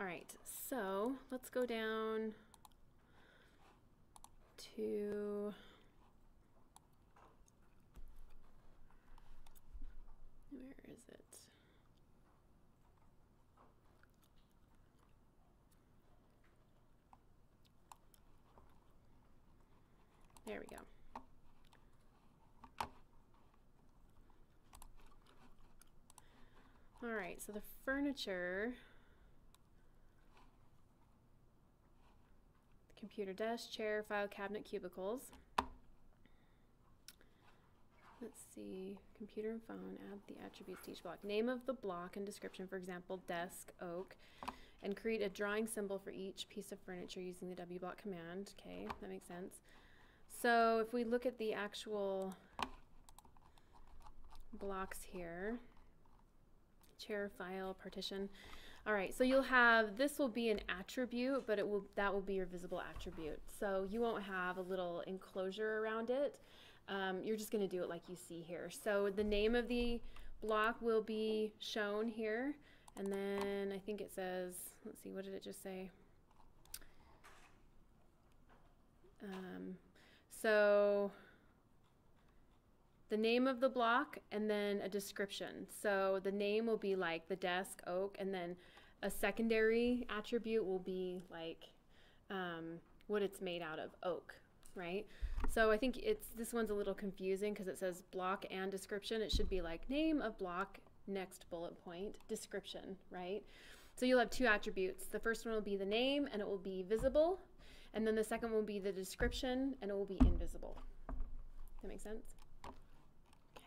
All right, so let's go down to where is it? There we go. All right, so the furniture, computer desk, chair, file cabinet, cubicles. Let's see, computer and phone, add the attributes to each block. Name of the block and description, for example, desk, oak, and create a drawing symbol for each piece of furniture using the WBlock command. Okay, that makes sense. So if we look at the actual blocks here, chair, file, partition. All right, so you'll have, this will be an attribute, but that will be your visible attribute. So you won't have a little enclosure around it. You're just going to do it like you see here. So the name of the block will be shown here, and then I think it says, let's see, what did it just say? So the name of the block and then a description. So the name will be like the desk, oak, and then a secondary attribute will be like what it's made out of, oak, right? So I think this one's a little confusing because it says block and description. It should be like name of block, next bullet point, description, right? So you'll have two attributes. The first one will be the name and it will be visible. And then the second will be the description and it will be invisible. Does that make sense?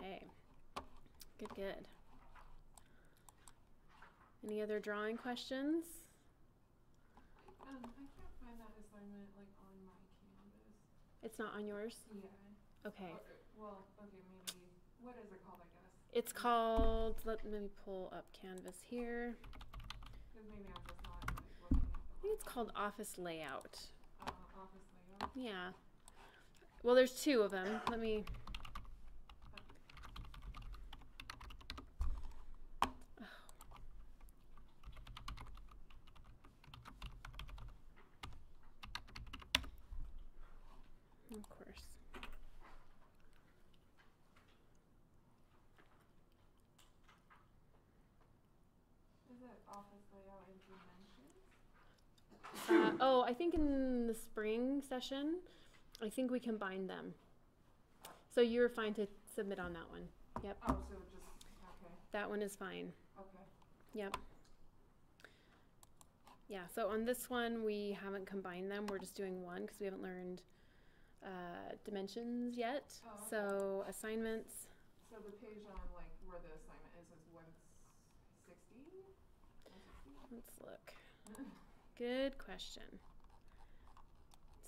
Okay, good. Any other drawing questions? I can't find that assignment like on my Canvas. It's not on yours? Yeah. Okay. Well, okay, maybe. What is it called, I guess? It's called, let me pull up Canvas here. Because maybe I'm just not like looking at I think it's called Office Layout. office layout. Yeah. Well, there's two of them. Let me... Of course. Is it office layout and dimensions? Oh, I think in the spring session, I think we combined them. So you're fine to submit on that one. Yep. Oh, so just, okay. That one is fine. Okay. Yep. Yeah, so on this one, we haven't combined them. We're just doing one because we haven't learned dimensions yet. Oh, okay. So assignments. So the page on like where the assignment is 160? 160? Let's look. Good question.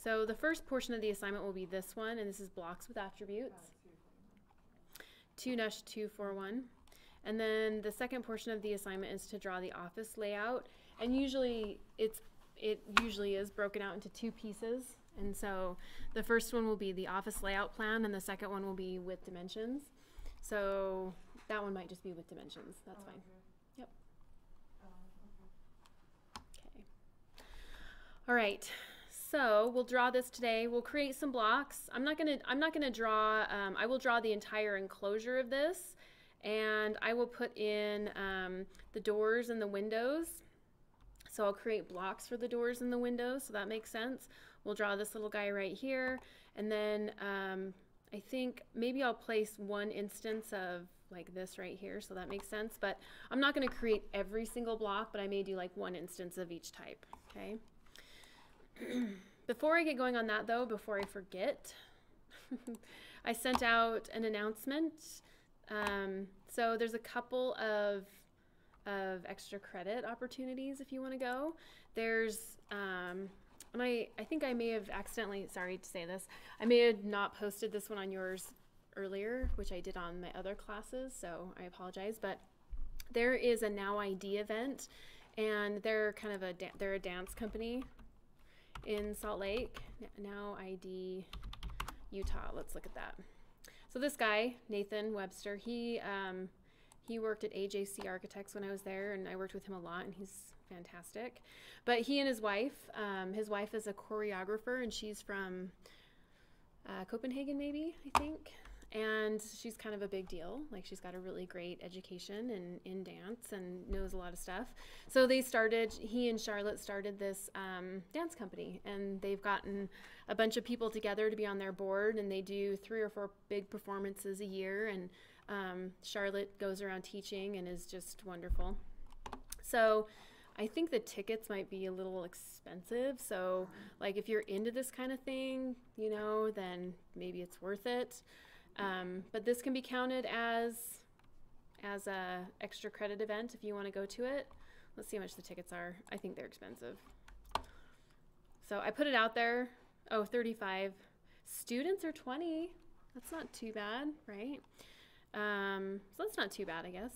So the first portion of the assignment will be this one, and this is blocks with attributes. 2-241. And then the second portion of the assignment is to draw the office layout. And usually it usually is broken out into two pieces. And so the first one will be the office layout plan, and the second one will be with dimensions. So that one might just be with dimensions. That's fine. Okay. Yep. Okay. Okay. All right. So we'll draw this today. We'll create some blocks. I'm not gonna draw. I will draw the entire enclosure of this, and I will put in the doors and the windows. So I'll create blocks for the doors and the windows, so that makes sense. We'll draw this little guy right here, and then I think maybe I'll place one instance of like this right here, so that makes sense. But I'm not going to create every single block, but I may do like one instance of each type, okay? Before I get going on that though, before I forget, I sent out an announcement. So there's a couple of extra credit opportunities if you want to go. There's and I think I may have accidentally, sorry to say this, I may have not posted this one on yours earlier, which I did on my other classes, so I apologize. But there is a Now ID event, and they're kind of they're a dance company in Salt Lake. Now ID Utah. Let's look at that. So this guy, Nathan Webster, he worked at AJC Architects when I was there, and I worked with him a lot, and he's fantastic. But he and his wife is a choreographer, and she's from Copenhagen, maybe, I think. And she's kind of a big deal. Like, she's got a really great education in dance and knows a lot of stuff. So he and Charlotte started this dance company, and they've gotten a bunch of people together to be on their board, and they do 3 or 4 big performances a year. And Charlotte goes around teaching and is just wonderful. So I think the tickets might be a little expensive. So, like, if you're into this kind of thing, then maybe it's worth it. But this can be counted as a extra credit event if you want to go to it. Let's see how much the tickets are. I think they're expensive. So I put it out there. Oh, 35. Students are 20. That's not too bad, right? So that's not too bad, I guess.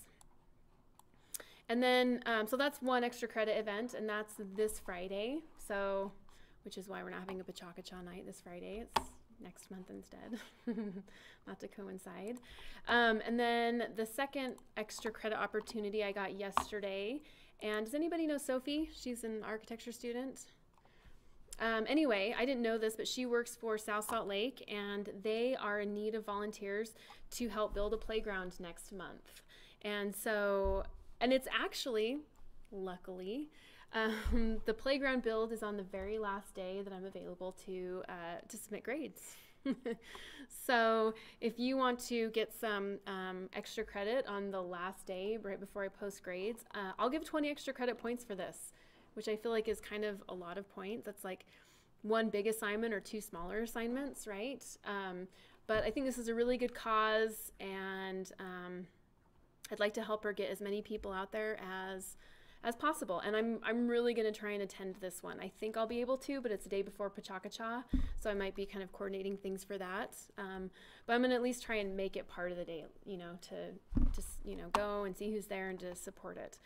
And then, so that's one extra credit event, and that's this Friday. So, which is why we're not having a Pachaca night this Friday. It's next month instead, not to coincide. And then the second extra credit opportunity I got yesterday. And does anybody know Sophie? She's an architecture student. Anyway, I didn't know this, but she works for South Salt Lake, and they are in need of volunteers to help build a playground next month. And so, and it's actually, luckily, the playground build is on the very last day that I'm available to submit grades. So if you want to get some extra credit on the last day right before I post grades, I'll give 20 extra credit points for this, which I feel like is kind of a lot of points. That's like 1 big assignment or 2 smaller assignments, right? But I think this is a really good cause, and I'd like to help her get as many people out there as possible. And I'm really going to try and attend this one. I think I'll be able to, but it's the day before Pachaca, so I might be kind of coordinating things for that. But I'm going to at least try and make it part of the day, to just, go and see who's there and to support it.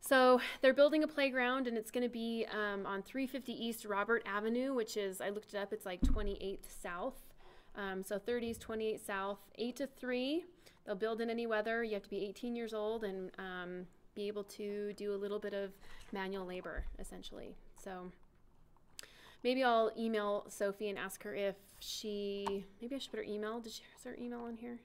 So they're building a playground, and it's going to be on 350 East Robert Avenue, which is, I looked it up, it's like 28th South. So 30s, 28th South, 8 to 3. They'll build in any weather. You have to be 18 years old and be able to do a little bit of manual labor, essentially. So maybe I'll email Sophie and ask her if maybe I should put her email. Is her email on here?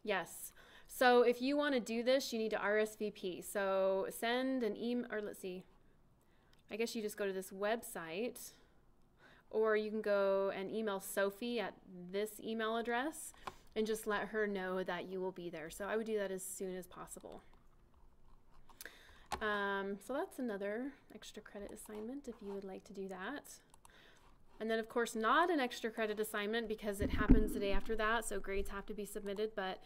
Yes. So if you want to do this, you need to RSVP. So send an email, or let's see, I guess you just go to this website, or you can go and email Sophie at this email address and just let her know that you will be there. So I would do that as soon as possible. So that's another extra credit assignment if you would like to do that. And then, of course, not an extra credit assignment because it happens the day after that, so grades have to be submitted. But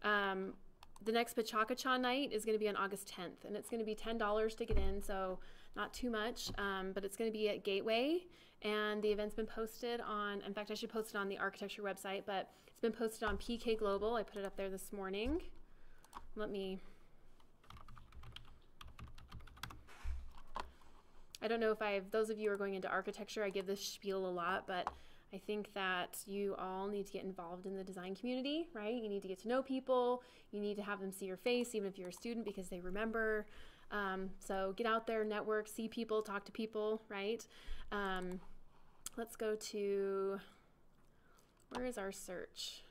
the next Pachaca night is going to be on August 10th, and it's going to be $10 to get in, so not too much. But it's going to be at Gateway, and the event's been posted on, in fact, I should post it on the architecture website, but it's been posted on PK Global. I put it up there this morning. I don't know if those of you who are going into architecture, I give this spiel a lot, but I think that you all need to get involved in the design community, right? You need to get to know people. You need to have them see your face, even if you're a student, because they remember. So get out there, network, see people, talk to people, right? Let's go to, where is our search?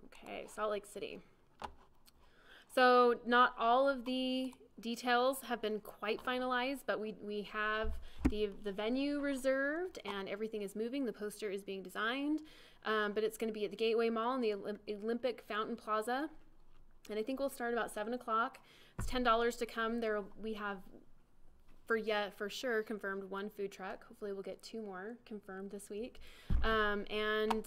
Okay, Salt Lake City. So not all of the details have been quite finalized, but we have the venue reserved and everything is moving. The poster is being designed, but it's going to be at the Gateway Mall in the Olympic Fountain Plaza. And I think we'll start about 7 o'clock. It's $10 to come. We have for sure confirmed 1 food truck. Hopefully we'll get 2 more confirmed this week. And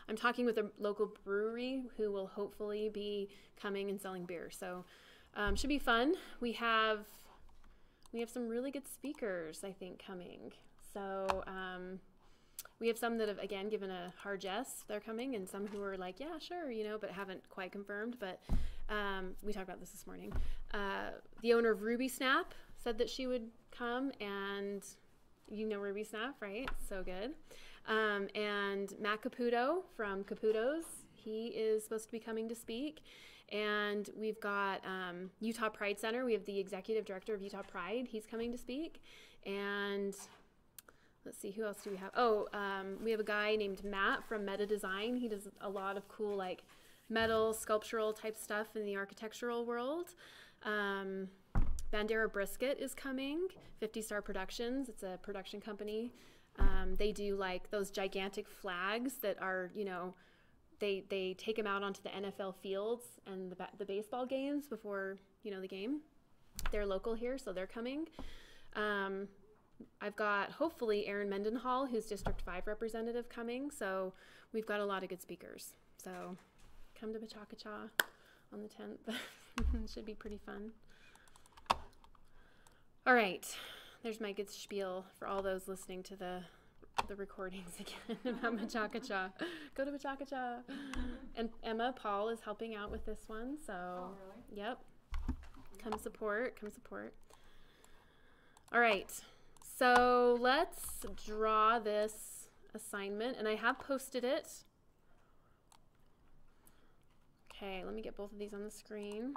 I'm talking with a local brewery who will hopefully be coming and selling beer. So should be fun. We have some really good speakers, I think, coming. So we have some that have, again, given a hard yes, they're coming, and some who are like, yeah, sure, but haven't quite confirmed. But we talked about this morning. The owner of Ruby Snap said that she would come, and Ruby Snap, right? So good. And Matt Caputo from Caputo's, He is supposed to be coming to speak. And we've got Utah Pride Center. We have the executive director of Utah Pride. He's coming to speak. And let's see, who else do we have? Oh, we have a guy named Matt from Meta Design. He does a lot of cool, like, metal, sculptural type stuff in the architectural world. Bandera Brisket is coming. 50 Star Productions. It's a production company. They do, like, those gigantic flags that are, you know, they take them out onto the NFL fields and the baseball games before, you know, the game. They're local here, so they're coming. I've got, hopefully, Aaron Mendenhall, who's District 5 representative, coming. So we've got a lot of good speakers. So come to Machacacha on the 10th. It should be pretty fun. All right. There's my good spiel for all those listening to the recordings again about Machacacha. Go to Machacacha. And Emma Paul is helping out with this one. So, Oh, really? yep. Come support. Come support. All right. So let's draw this assignment. And I have posted it. Okay, let me get both of these on the screen.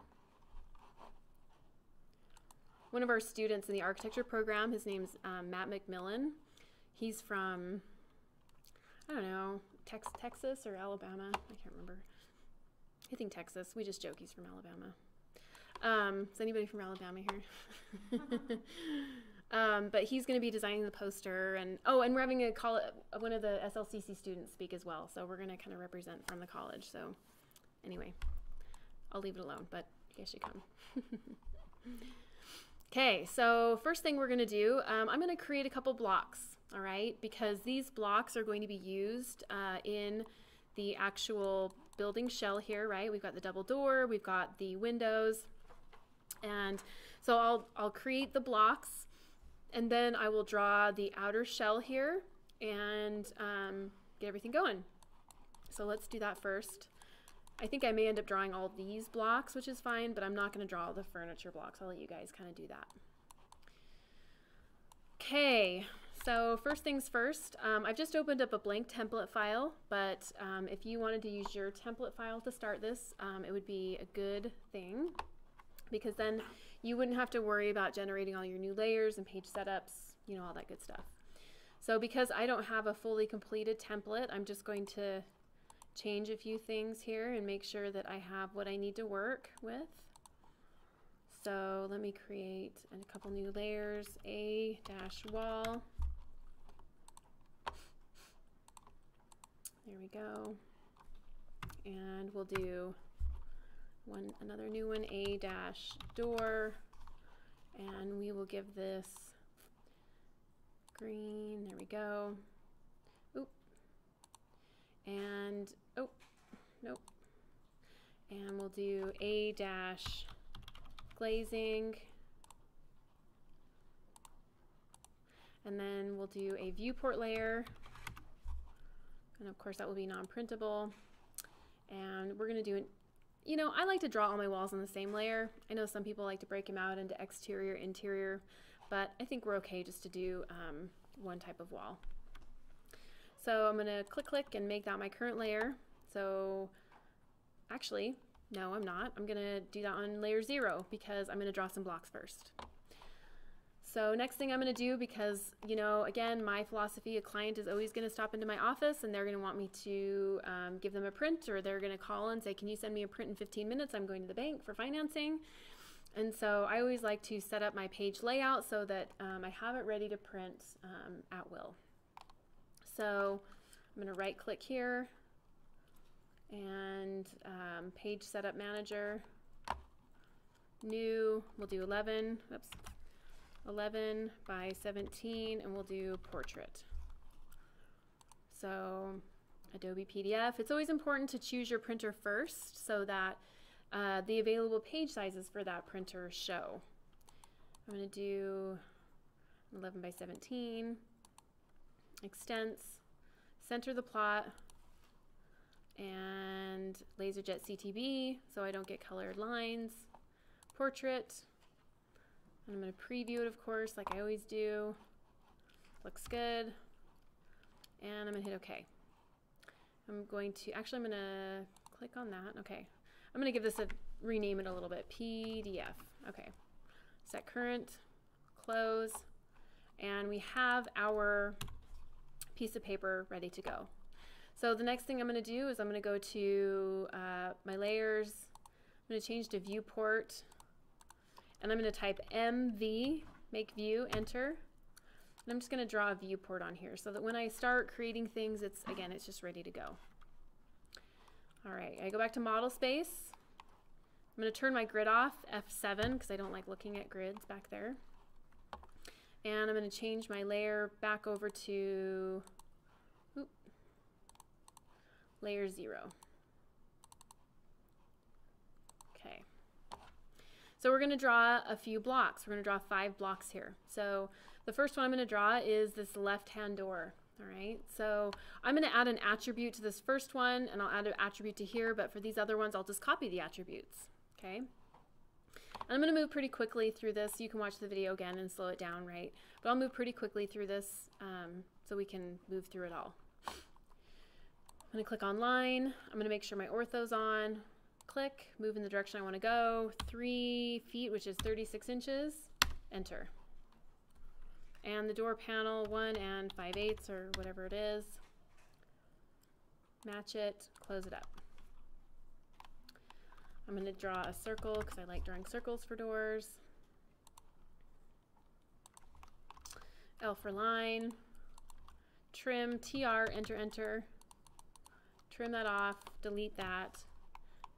One of our students in the architecture program, his name's Matt McMillan. He's from, I don't know, Texas or Alabama. I can't remember. I think Texas. We just joke he's from Alabama. Is anybody from Alabama here? But he's going to be designing the poster. And we're having one of the SLCC students speak as well. So we're going to kind of represent from the college. So anyway, I'll leave it alone, but you guys should come. Okay, so first thing we're going to do, I'm going to create a couple blocks, all right, because these blocks are going to be used in the actual building shell here, right? We've got the double door, we've got the windows, and so I'll create the blocks, and then I will draw the outer shell here and get everything going. So let's do that first. I think I may end up drawing all these blocks, which is fine, but I'm not going to draw all the furniture blocks. I'll let you guys kind of do that. Okay, so first things first, I've just opened up a blank template file, but if you wanted to use your template file to start this, it would be a good thing, because then you wouldn't have to worry about generating all your new layers and page setups, you know, all that good stuff. So because I don't have a fully completed template, I'm just going to change a few things here and make sure that I have what I need to work with. So let me create a couple new layers, A-wall. There we go. And we'll do another new one, A-door. And we will give this green, there we go. Oop. And, oh, nope. And we'll do A-glazing. And then we'll do a viewport layer. And of course that will be non-printable. And we're gonna do you know, I like to draw all my walls on the same layer. I know some people like to break them out into exterior, interior, but I think we're okay just to do one type of wall. So I'm gonna click and make that my current layer. So actually, no, I'm not. I'm gonna do that on layer 0 because I'm gonna draw some blocks first. So next thing I'm gonna do, because, you know, again, my philosophy, a client is always gonna stop into my office and they're gonna want me to give them a print, or they're gonna call and say, can you send me a print in 15 minutes? I'm going to the bank for financing. And so I always like to set up my page layout so that I have it ready to print at will. So I'm gonna right click here and page setup manager, new, we'll do 11 by 17, and we'll do portrait. So Adobe PDF, it's always important to choose your printer first so that the available page sizes for that printer show. I'm going to do 11 by 17, extents, center the plot, and LaserJet CTB so I don't get colored lines, portrait. And I'm going to preview it, of course, like I always do. Looks good. And I'm going to hit OK. I'm going to click on that. Okay. I'm going to give this rename it a little bit. PDF. Okay. Set current, close, and we have our piece of paper ready to go. So the next thing I'm going to do is I'm going to go to my layers. I'm going to change to viewport, and I'm going to type MV, make view, enter. And I'm just going to draw a viewport on here so that when I start creating things, it's just ready to go. All right, I go back to model space. I'm going to turn my grid off, F7, because I don't like looking at grids back there. And I'm going to change my layer back over to layer 0. Okay. So we're going to draw a few blocks. We're going to draw 5 blocks here. So the first one I'm going to draw is this left-hand door. All right, so I'm going to add an attribute to this first one, and I'll add an attribute to here, but for these other ones, I'll just copy the attributes. Okay. And I'm going to move pretty quickly through this. You can watch the video again and slow it down, right? But I'll move pretty quickly through this so we can move through it all. I'm going to click on line. I'm going to make sure my ortho's on. Click, move in the direction I want to go. 3 feet, which is 36 inches. Enter. And the door panel, 1 5/8 or whatever it is. Match it, close it up. I'm going to draw a circle because I like drawing circles for doors. L for line. Trim, TR, enter, enter. Trim that off, delete that,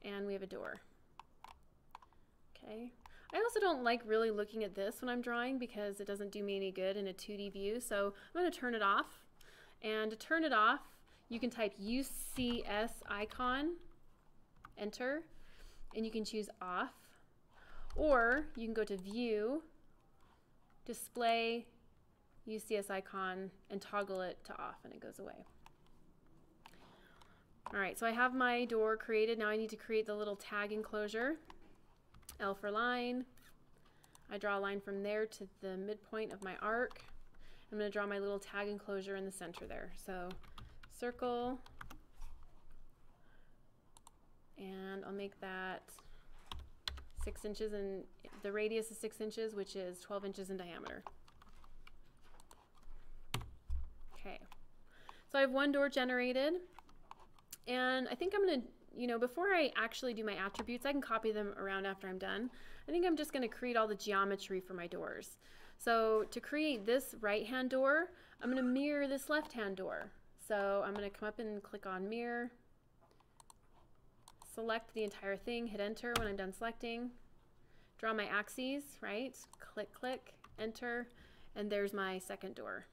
and we have a door. Okay. I also don't like really looking at this when I'm drawing because it doesn't do me any good in a 2D view, so I'm going to turn it off. And to turn it off, you can type UCS icon, enter, and you can choose off. Or you can go to view, display, UCS icon, and toggle it to off, and it goes away. All right, so I have my door created. Now I need to create the little tag enclosure. L for line. I draw a line from there to the midpoint of my arc. I'm going to draw my little tag enclosure in the center there. So circle, and I'll make that 6 inches, and the radius is 6 inches, which is 12 inches in diameter. Okay, so I have one door generated, and I think I'm going to, before I actually do my attributes, I can copy them around after I'm done. I think I'm just going to create all the geometry for my doors. So to create this right-hand door, I'm going to mirror this left-hand door. So I'm going to come up and click on mirror, select the entire thing, hit enter when I'm done selecting, draw my axes, right? Click, click, enter, and there's my second door.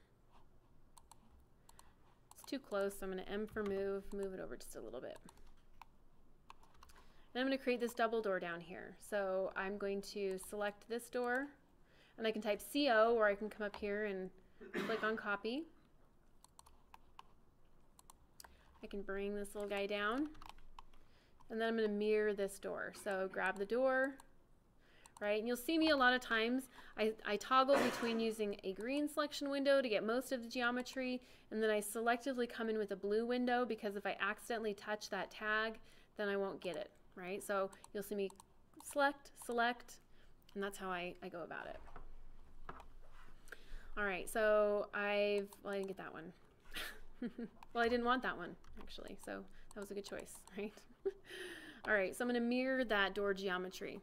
It's too close, so I'm going to M for move it over just a little bit. Then I'm going to create this double door down here. So I'm going to select this door, and I can type CO, or I can come up here and click on copy. I can bring this little guy down, and then I'm going to mirror this door. So grab the door, right? And you'll see me a lot of times, I toggle between using a green selection window to get most of the geometry, and then I selectively come in with a blue window because if I accidentally touch that tag, then I won't get it. Right? So you'll see me select, and that's how I go about it. All right, so I didn't get that one. Well, I didn't want that one, actually, so that was a good choice, right? All right, so I'm going to mirror that door geometry.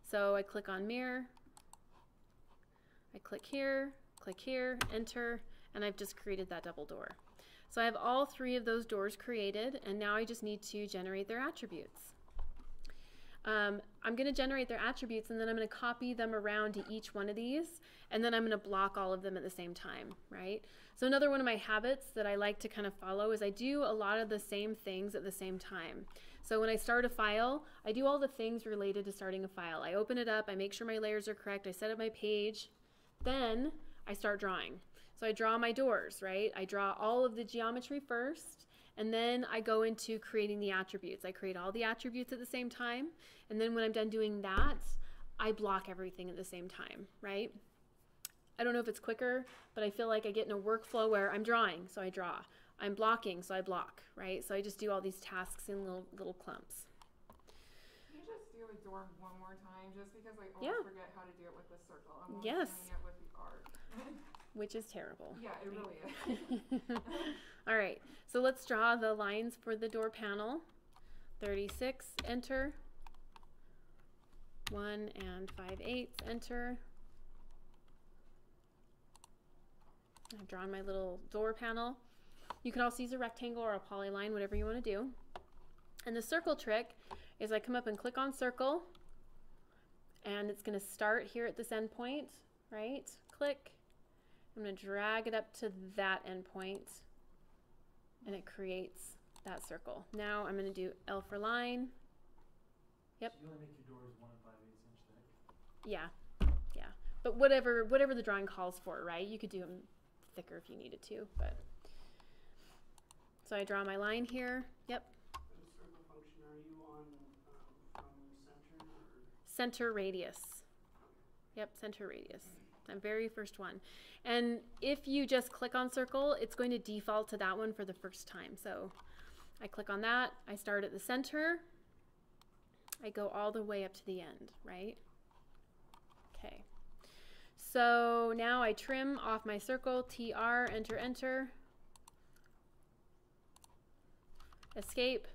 So I click on mirror, I click here, enter, and I've just created that double door. So I have all 3 of those doors created, and now I just need to generate their attributes. I'm going to generate their attributes, and then I'm going to copy them around to each one of these, and then I'm going to block all of them at the same time, right? So another one of my habits that I like to kind of follow is I do a lot of the same things at the same time. So when I start a file, I do all the things related to starting a file. I open it up, I make sure my layers are correct, I set up my page, then I start drawing. So I draw my doors, right? I draw all of the geometry first, and then I go into creating the attributes. I create all the attributes at the same time, and then when I'm done doing that, I block everything at the same time, right? I don't know if it's quicker, but I feel like I get in a workflow where I'm drawing, so I draw. I'm blocking, so I block, right? So I just do all these tasks in little clumps. Can you just do a door one more time, just because I always Yeah. forget how to do it with the circle. I'm always Yes. doing it with the arc. Which is terrible. Yeah, it really is. All right, so let's draw the lines for the door panel. 36, enter. 1 and 5/8, enter. I've drawn my little door panel. You can also use a rectangle or a polyline, whatever you want to do. And the circle trick is I come up and click on circle, and it's going to start here at this end point, right? Click. I'm going to drag it up to that end point, and it creates that circle. Now I'm going to do L for line. Yep. So you only make your doors 1 5/8 inch thick? Yeah, yeah. But whatever the drawing calls for, right? You could do them thicker if you needed to, but. So I draw my line here. Yep. What circle function are you on from center or? Center radius. Yep, center radius. My very first one. And if you just click on circle, it's going to default to that one for the first time. So I click on that. I start at the center. I go all the way up to the end, right? Okay. So now I trim off my circle, TR, enter, enter. Escape,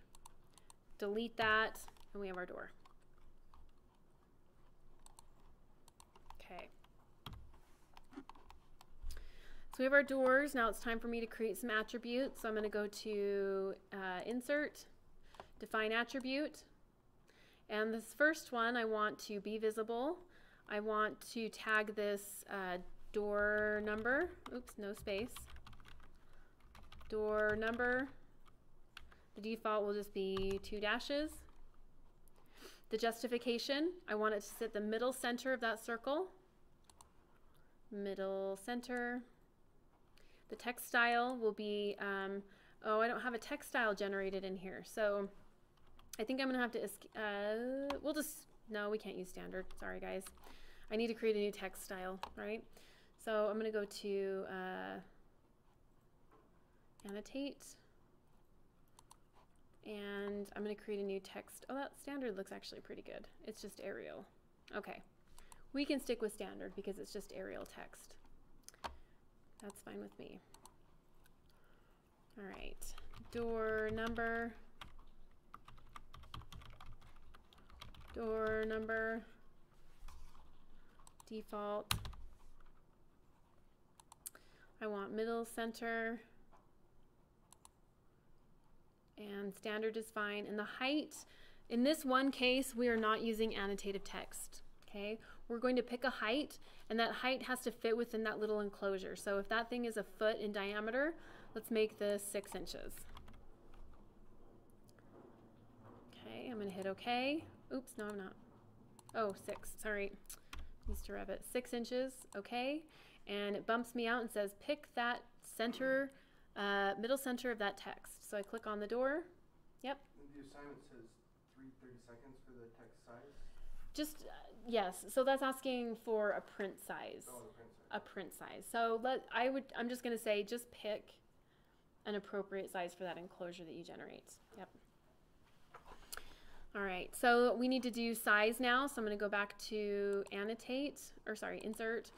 delete that, and we have our door. Okay. So we have our doors. Now it's time for me to create some attributes. So I'm going to go to Insert, Define Attribute. And this first one, I want to be visible. I want to tag this door number. Oops, no space. Door number. The default will just be 2 dashes. The justification, I want it to sit the middle center of that circle. Middle center. The text style will be, oh, I don't have a text style generated in here. So I think I'm gonna have to, we'll just, no, we can't use standard. Sorry guys. I need to create a new text style, right? So I'm gonna go to annotate. And I'm going to create a new text. Oh, that standard looks actually pretty good. It's just Arial. Okay. We can stick with standard because it's just Arial text. That's fine with me. All right. Door number. Door number. Default. I want middle center. And standard is fine. And the height, in this one case, we are not using annotative text, okay? We're going to pick a height, and that height has to fit within that little enclosure. So if that thing is a foot in diameter, let's make this 6 inches. Okay, I'm gonna hit okay. Oops, no, I'm not. Oh, 6, sorry. Used to rev it. 6 inches, okay. And it bumps me out and says, pick that center, middle center of that text. So I click on the door. Yep. And the assignment says 30 seconds for the text size? Just, yes. So that's asking for a print size. Oh, the print size. A print size. So I'm just going to say just pick an appropriate size for that enclosure that you generate. Yep. All right. So we need to do size now. So I'm going to go back to Insert.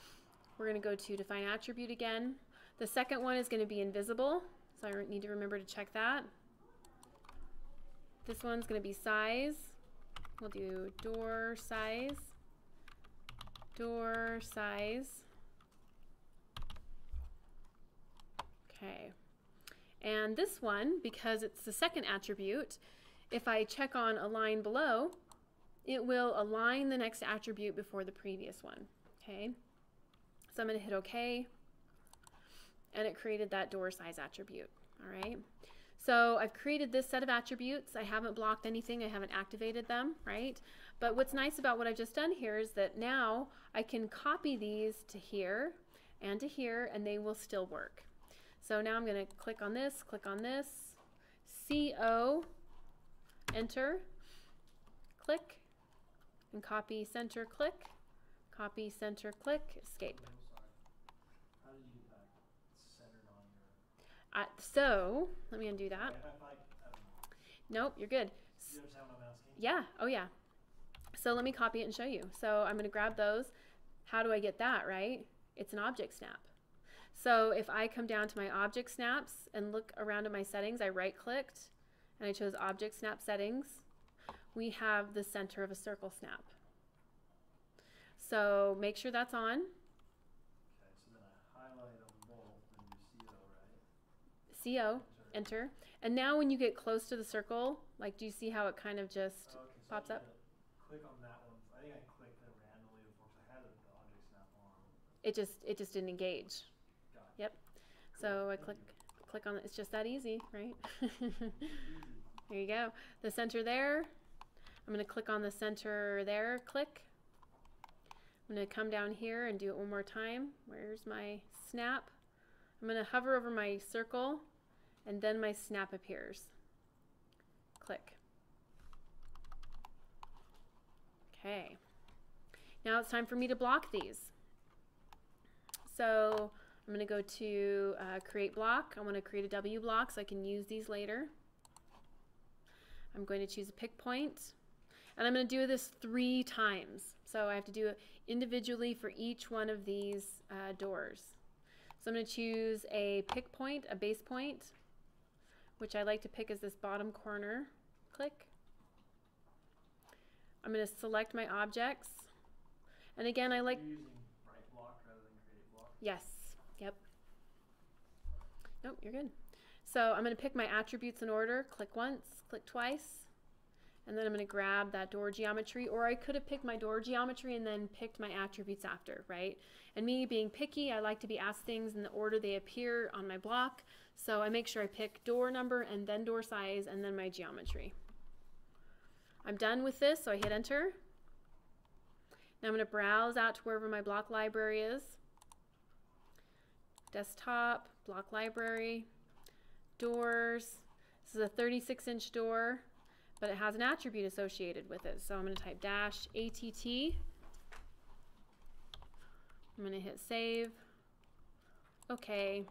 We're going to go to Define Attribute again. The second one is going to be invisible. So I need to remember to check that. This one's going to be size. We'll do door size. Door size. Okay. And this one, because it's the second attribute, if I check on align below, it will align the next attribute before the previous one. Okay. So I'm going to hit OK. And it created that door size attribute. All right. So I've created this set of attributes. I haven't blocked anything. I haven't activated them, right? But what's nice about what I've just done here is that now I can copy these to here, and they will still work. So now I'm going to click on this, CO, enter, click, and copy, center, click, copy, center, click, escape. I'm sorry. How did you get that centered on So let me undo that. I Nope, you're good. you understand what I'm asking? Yeah, oh yeah. So let me copy it and show you. So I'm going to grab those. How do I get that, right? It's an object snap. So if I come down to my object snaps and look around at my settings, I right clicked and I chose object snap settings. We have the center of a circle snap. So make sure that's on. Okay, so then I highlight them both and do CO, right? CO, enter. And now when you get close to the circle, like do you see how it kind of just Okay, so pops I up? click on that one. I think I clicked it randomly before because I had the object snap on. It just didn't engage. Got it. Yep. Cool, So I thank click on it. It's just that easy, right? you. There you go. The center there. I'm going to click on the center there. Click. I'm going to come down here and do it one more time. Where's my snap? I'm going to hover over my circle and then my snap appears. Click. Okay. Now it's time for me to block these. So I'm going to go to create block. I want to create a W block so I can use these later. I'm going to choose a pick point, and I'm going to do this 3 times. So I have to do it individually for each one of these doors. So I'm going to choose a pick point, a base point, which I like to pick as this bottom corner. Click. I'm going to select my objects. And again, I like... You're using right block rather than create block? Yes. Yep. Nope, you're good. So I'm going to pick my attributes in order. Click once, click twice, and then I'm going to grab that door geometry, or I could have picked my door geometry and then picked my attributes after, right? And me being picky, I like to be asked things in the order they appear on my block. So I make sure I pick door number and then door size and then my geometry. I'm done with this, so I hit enter. Now I'm going to browse out to wherever my block library is. Desktop, block library, doors. This is a 36-inch door, but it has an attribute associated with it. So I'm going to type -ATT. I'm going to hit save. Okay.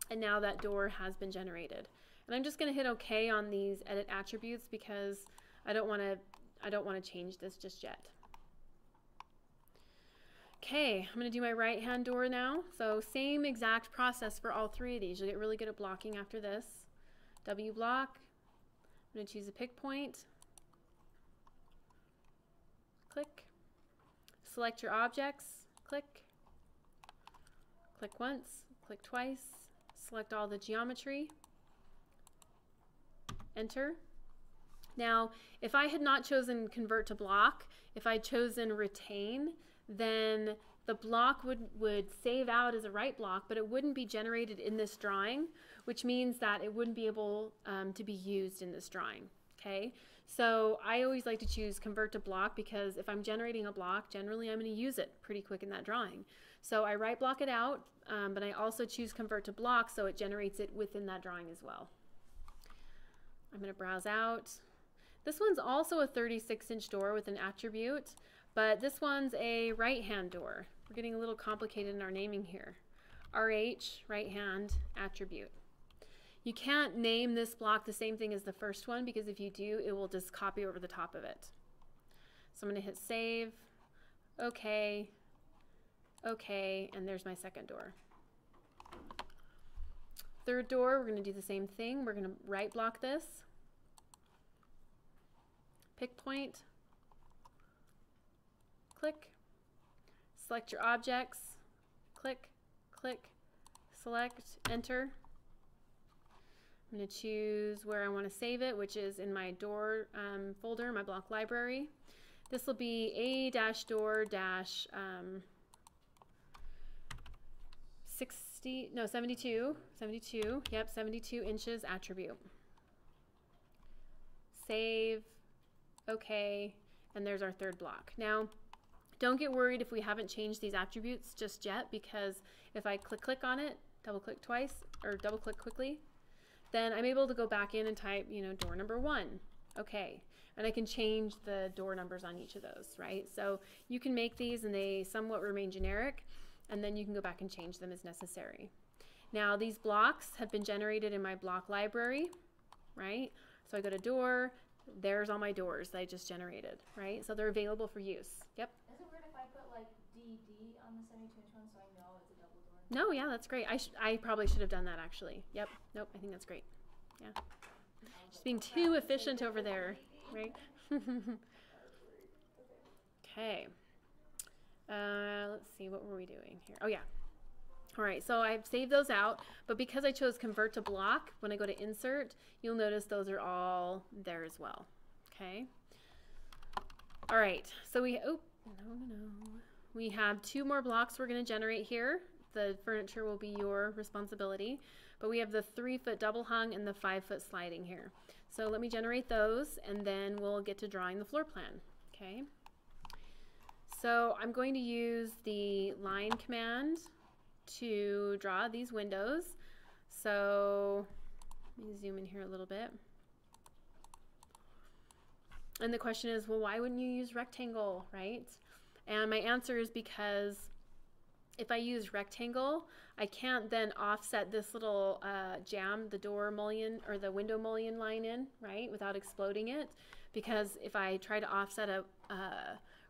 And now that door has been generated. And I'm just going to hit OK on these edit attributes because I don't want to change this just yet. Okay, I'm going to do my right-hand door now. So same exact process for all 3 of these. You'll get really good at blocking after this. W block. I'm going to choose a pick point. Click. Select your objects. Click. Click once. Click twice. Select all the geometry. Enter. Now, if I had not chosen convert to block, if I'd chosen retain, then the block would save out as a right block, but it wouldn't be generated in this drawing, which means that it wouldn't be able to be used in this drawing. Okay, so I always like to choose convert to block because if I'm generating a block, generally I'm going to use it pretty quick in that drawing. So I right block it out, but I also choose convert to block so it generates it within that drawing as well. I'm going to browse out. This one's also a 36-inch door with an attribute, but this one's a right-hand door. We're getting a little complicated in our naming here. RH, right-hand, attribute. You can't name this block the same thing as the first one because if you do, it will just copy over the top of it. So I'm going to hit save, OK, OK, and there's my second door. Third door, we're going to do the same thing. We're going to right block this. Pick point. Click. Select your objects. Click, click, select, enter. I'm going to choose where I want to save it, which is in my door folder, my block library. This will be A-door 72, yep, 72 inches attribute. Save, OK, and there's our third block. Now, don't get worried if we haven't changed these attributes just yet, because if I click on it, double click twice, or double click quickly, then I'm able to go back in and type, door number 1. Okay, and I can change the door numbers on each of those, right? So you can make these and they somewhat remain generic, and then you can go back and change them as necessary. Now these blocks have been generated in my block library, right? So I go to door, there's all my doors that I just generated, right? So they're available for use. Yep. Is it weird if I put like DD on the 72-inch one so I know it's a double door? No, yeah, that's great. I probably should have done that actually. Yep. Nope, I think that's great. Yeah. Just being too efficient over there, right? Okay. Let's see, what were we doing here? Oh yeah. All right, so I've saved those out, but because I chose convert to block, when I go to insert, you'll notice those are all there as well. Okay. All right, so we we have 2 more blocks we're going to generate here. The furniture will be your responsibility, but we have the 3-foot double hung and the 5-foot sliding here. So let me generate those, and then we'll get to drawing the floor plan. Okay. So I'm going to use the line command to draw these windows. So let me zoom in here a little bit. And the question is, well, why wouldn't you use rectangle, right? And my answer is because if I use rectangle, I can't then offset this little jam the door mullion or the window mullion line in, right, without exploding it. Because if I try to offset a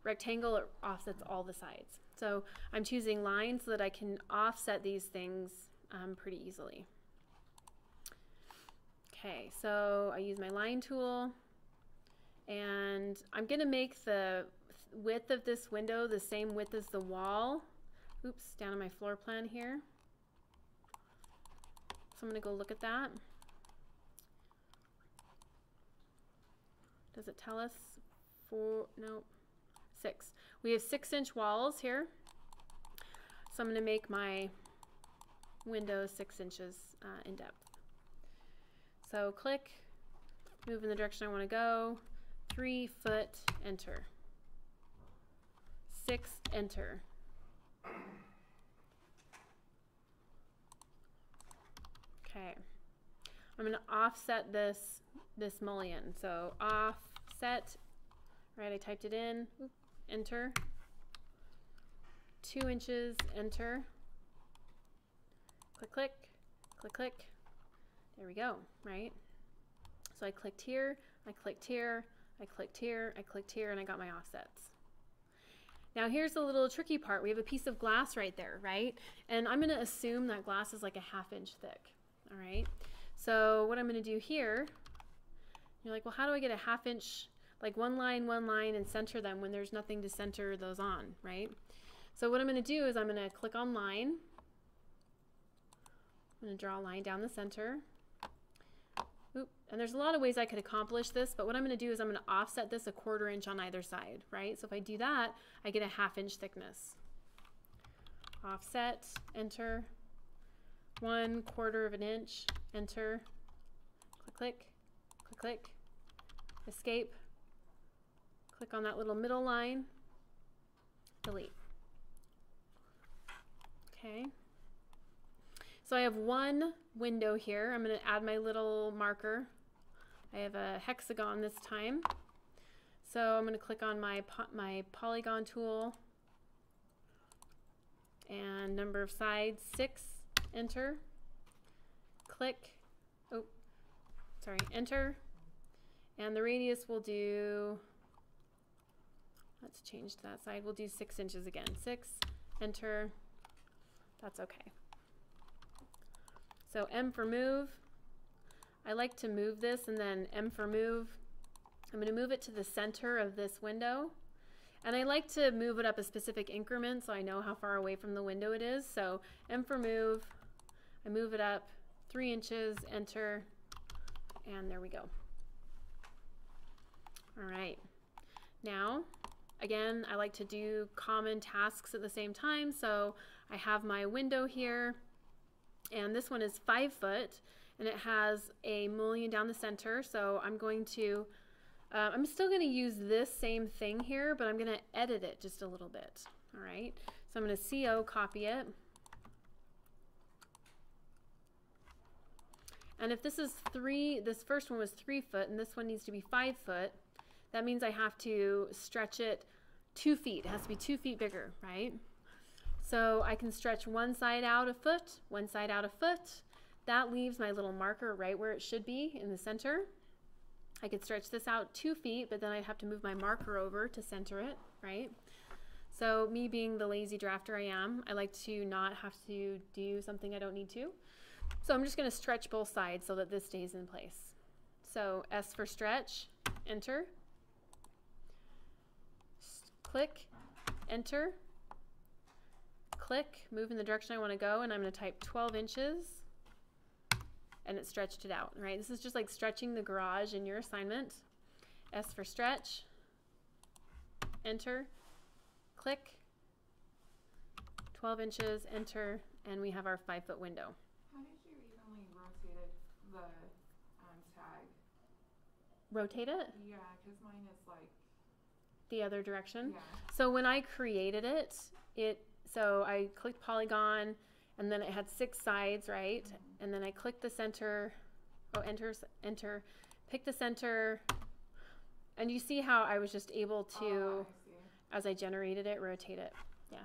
rectangle, it offsets all the sides. So I'm choosing line so that I can offset these things pretty easily. Okay, so I use my line tool, and I'm going to make the width of this window the same width as the wall. Oops, down on my floor plan here. So I'm going to go look at that. Does it tell us? 4, no, 6. We have 6-inch walls here. So I'm going to make my window 6 inches in depth. So click, move in the direction I want to go, 3 foot, enter. 6, enter. Okay. I'm going to offset this mullion. So offset, right, I typed it in, enter. 2 inches, enter. Click, click, click, click. There we go, right? So I clicked here, I clicked here, I clicked here, I clicked here, and I got my offsets. Now here's the little tricky part. We have a piece of glass right there, right? And I'm gonna assume that glass is like a 1/2 inch thick, all right? So what I'm gonna do here, you're like, well, how do I get a 1/2 inch, like one line, and center them when there's nothing to center those on, right? So what I'm gonna do is I'm gonna click on line. I'm gonna draw a line down the center. Oop. And there's a lot of ways I could accomplish this, but what I'm going to do is I'm going to offset this 1/4 inch on either side, right? So if I do that, I get a 1/2 inch thickness. Offset, enter, 1/4 inch, enter, click, click, click, click, escape, click on that little middle line, delete. Okay. So I have one window here. I'm going to add my little marker. I have a hexagon this time. So I'm going to click on my polygon tool. And number of sides, 6, enter. Click. Oh, sorry, enter. And the radius will do, let's change that side. We'll do 6 inches again. 6, enter. That's okay. So M for move. I like to move this, and then M for move. I'm going to move it to the center of this window. And I like to move it up a specific increment so I know how far away from the window it is. So M for move. I move it up 3 inches, enter, and there we go. All right. Now, again, I like to do common tasks at the same time. So I have my window here. And this one is 5 foot, and it has a mullion down the center. So I'm going to, I'm still going to use this same thing here, but I'm going to edit it just a little bit. All right. So I'm going to CO copy it. And if this is 3, this first one was 3 foot, and this one needs to be 5 foot, that means I have to stretch it 2 feet. It has to be 2 feet bigger, right? So I can stretch one side out a foot, one side out a foot. That leaves my little marker right where it should be in the center. I could stretch this out 2 feet, but then I'd have to move my marker over to center it, right? So me being the lazy drafter I am, I like to not have to do something I don't need to. So I'm just going to stretch both sides so that this stays in place. So S for stretch, enter. Click, enter. Click, move in the direction I want to go, and I'm going to type 12 inches. And it stretched it out, right? This is just like stretching the garage in your assignment. S for stretch, enter, click, 12 inches, enter, and we have our 5-foot window. How did you evenly rotate the tag? Rotate it Yeah, because mine is like, the other direction. yeah. So when I created it, so I clicked polygon, and then it had 6 sides, right? And then I clicked the center, enter, pick the center, and you see how I was just able to, Oh, I see. as I generated it, rotate it. Yeah.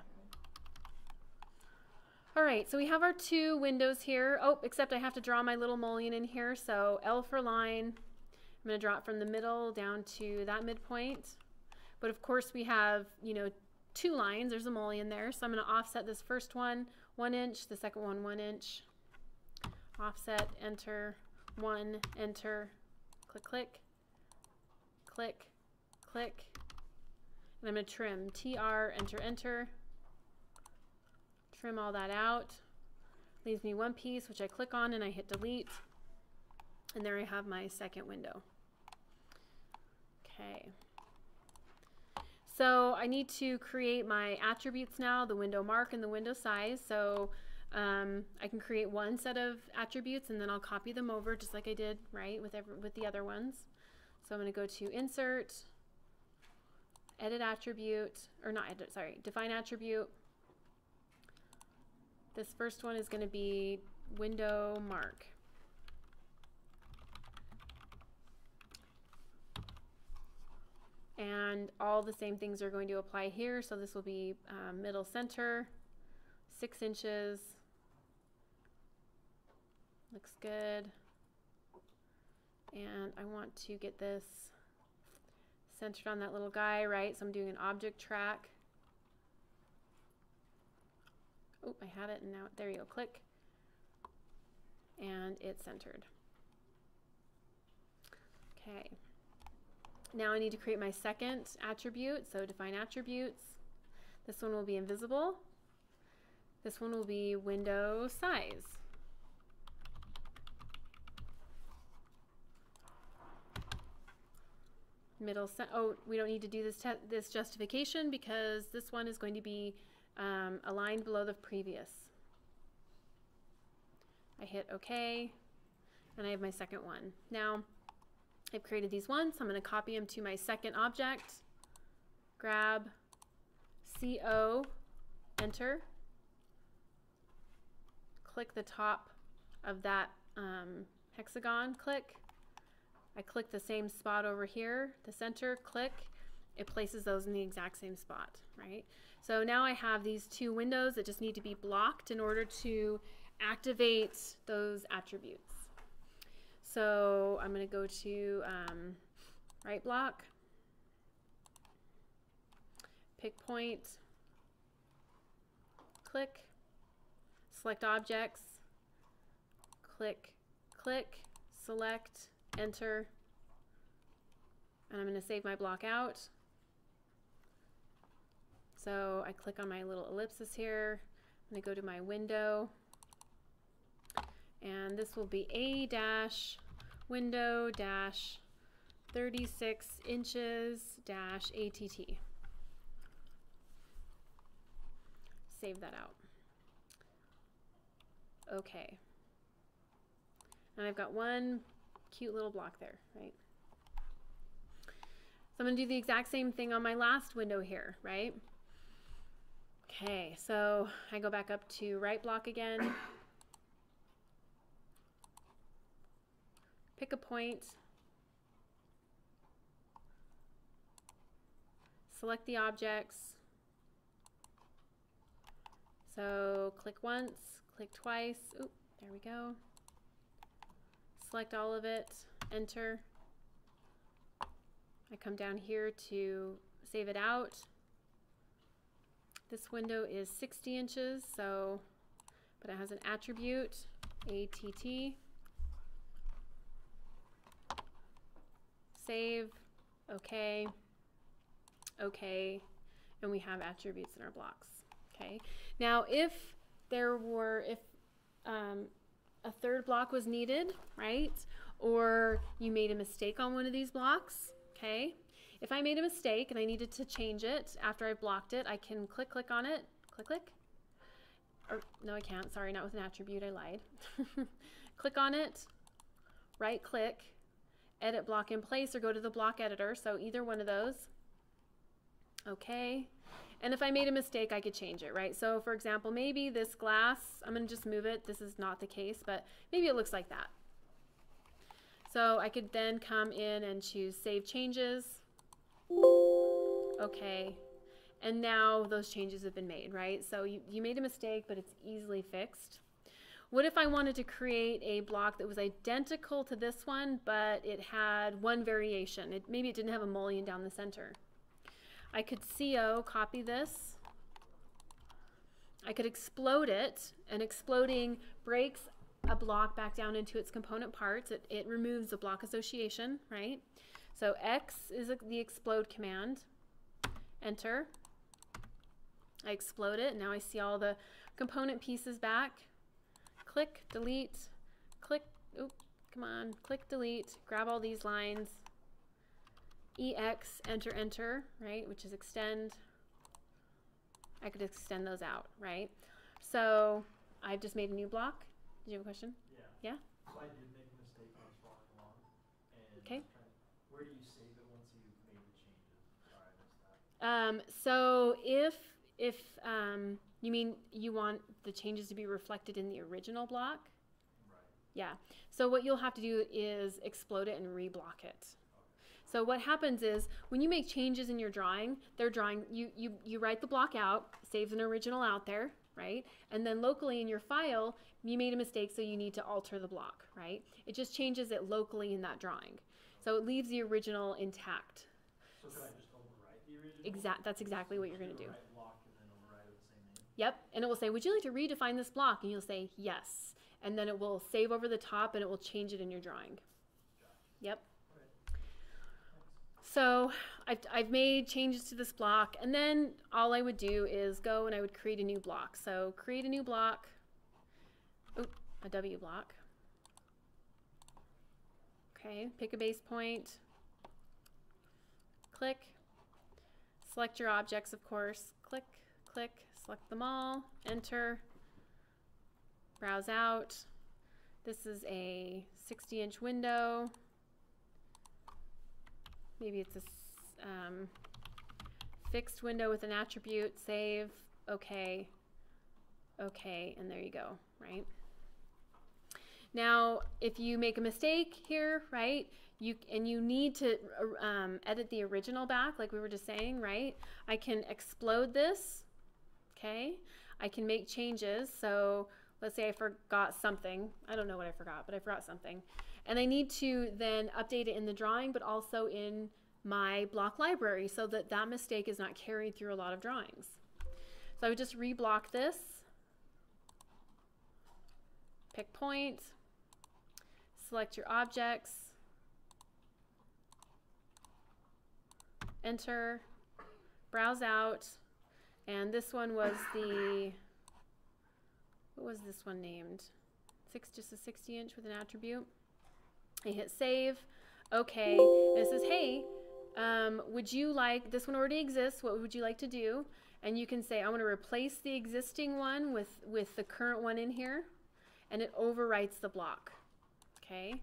All right, so we have our 2 windows here. Oh, except I have to draw my little mullion in here. So L for line, I'm gonna draw it from the middle down to that midpoint. But of course we have, you know, 2 lines, there's a mullion there. So I'm gonna offset this first one 1 inch, the second one 1 inch. Offset, enter, 1, enter, click, click, click, click. And I'm gonna trim, TR, enter, enter. Trim all that out. Leaves me 1 piece, which I click on and I hit delete. And there I have my second window. Okay. So I need to create my attributes now, the window mark and the window size. So I can create one set of attributes and then I'll copy them over just like I did, right, with the other ones. So I'm going to go to Insert, Edit Attribute, or not edit, sorry, Define Attribute. This first one is going to be window mark. And all the same things are going to apply here. So this will be middle center, 6 inches. Looks good. And I want to get this centered on that little guy, right? So I'm doing an object track. Oh, I had it and now, there you go, click. And it's centered. Okay. Now I need to create my second attribute, so define attributes. This one will be invisible. This one will be window size. Oh, we don't need to do this justification because this one is going to be aligned below the previous. I hit OK, and I have my second one. Now, I've created these once. I'm going to copy them to my second object. Grab, CO, enter. Click the top of that hexagon, click. I click the same spot over here, the center, click. It places those in the exact same spot, right? So now I have these 2 windows that just need to be blocked in order to activate those attributes. So I'm going to go to right block, pick point, click, select objects, click, click, select, enter, and I'm going to save my block out. So I click on my little ellipsis here. I'm going to go to my window. And this will be A dash window dash 36 inches dash ATT. Save that out. Okay. And I've got one cute little block there, right? So I'm going to do the exact same thing on my last window here, right? Okay, so I go back up to right block again. Pick a point, select the objects, So click once, click twice. Oop, there we go. Select all of it, enter. I come down here to save it out. This window is 60 inches, so, but it has an attribute, ATT. Save, okay, okay, and we have attributes in our blocks, okay? Now, if a third block was needed, right? Or you made a mistake on one of these blocks, okay? If I made a mistake and I needed to change it after I blocked it, I can click on it, click. Or, no, I can't, sorry, not with an attribute, I lied. Click on it, right click, edit block in place, or go to the block editor, so either one of those. Okay, and if I made a mistake, I could change it, right? So for example, maybe this glass, I'm gonna just move it, this is not the case, but maybe it looks like that. So I could then come in and choose Save Changes. Okay, and now those changes have been made, right? So you made a mistake, but it's easily fixed. What if I wanted to create a block that was identical to this one, but it had one variation? Maybe it didn't have a mullion down the center. I could CO, copy this. I could explode it, and exploding breaks a block back down into its component parts. It removes the block association, right? So X is the explode command. Enter. I explode it, and now I see all the component pieces back. Click, delete, click, oop, come on, click, delete, grab all these lines. EX, enter, enter, right, which is extend. I could extend those out, right? So I've just made a new block. Did you have a question? Yeah. Yeah? So I did make a mistake when I was following along. And Okay. where do you save it once you've made the changes? Sorry, I missed that. So if you mean you want the changes to be reflected in the original block? Right. Yeah. So what you'll have to do is explode it and reblock it. So what happens is when you make changes in your drawing, you write the block out, saves an original out there, right? And then locally in your file, you made a mistake, so you need to alter the block, right? It just changes it locally in that drawing. So it leaves the original intact. So could I just overwrite the original? That's exactly what you're going to do. Right block and then override it with the same name? Yep, and it will say, would you like to redefine this block? And you'll say yes. And then it will save over the top and it will change it in your drawing. Yep. So I've made changes to this block, and then all I would do is go and I would create a new block. So create a new block, a W block. Okay, pick a base point, click, select your objects, of course, click, click, select them all, enter, browse out. This is a 60-inch window. Maybe it's a fixed window with an attribute, save, okay, okay, and there you go, right? Now, if you make a mistake here, right, you need to edit the original back, like we were just saying, right? I can explode this, okay? I can make changes, so let's say I forgot something. I don't know what I forgot, but I forgot something. And I need to then update it in the drawing, but also in my block library so that that mistake is not carried through a lot of drawings. So I would just reblock this, pick point, select your objects, enter, browse out, and this one was the, what was this one named? Just a 60-inch with an attribute. I hit save, okay, and it says, hey, would you like, this one already exists, what would you like to do? And you can say, I want to replace the existing one with the current one in here, and it overwrites the block, okay?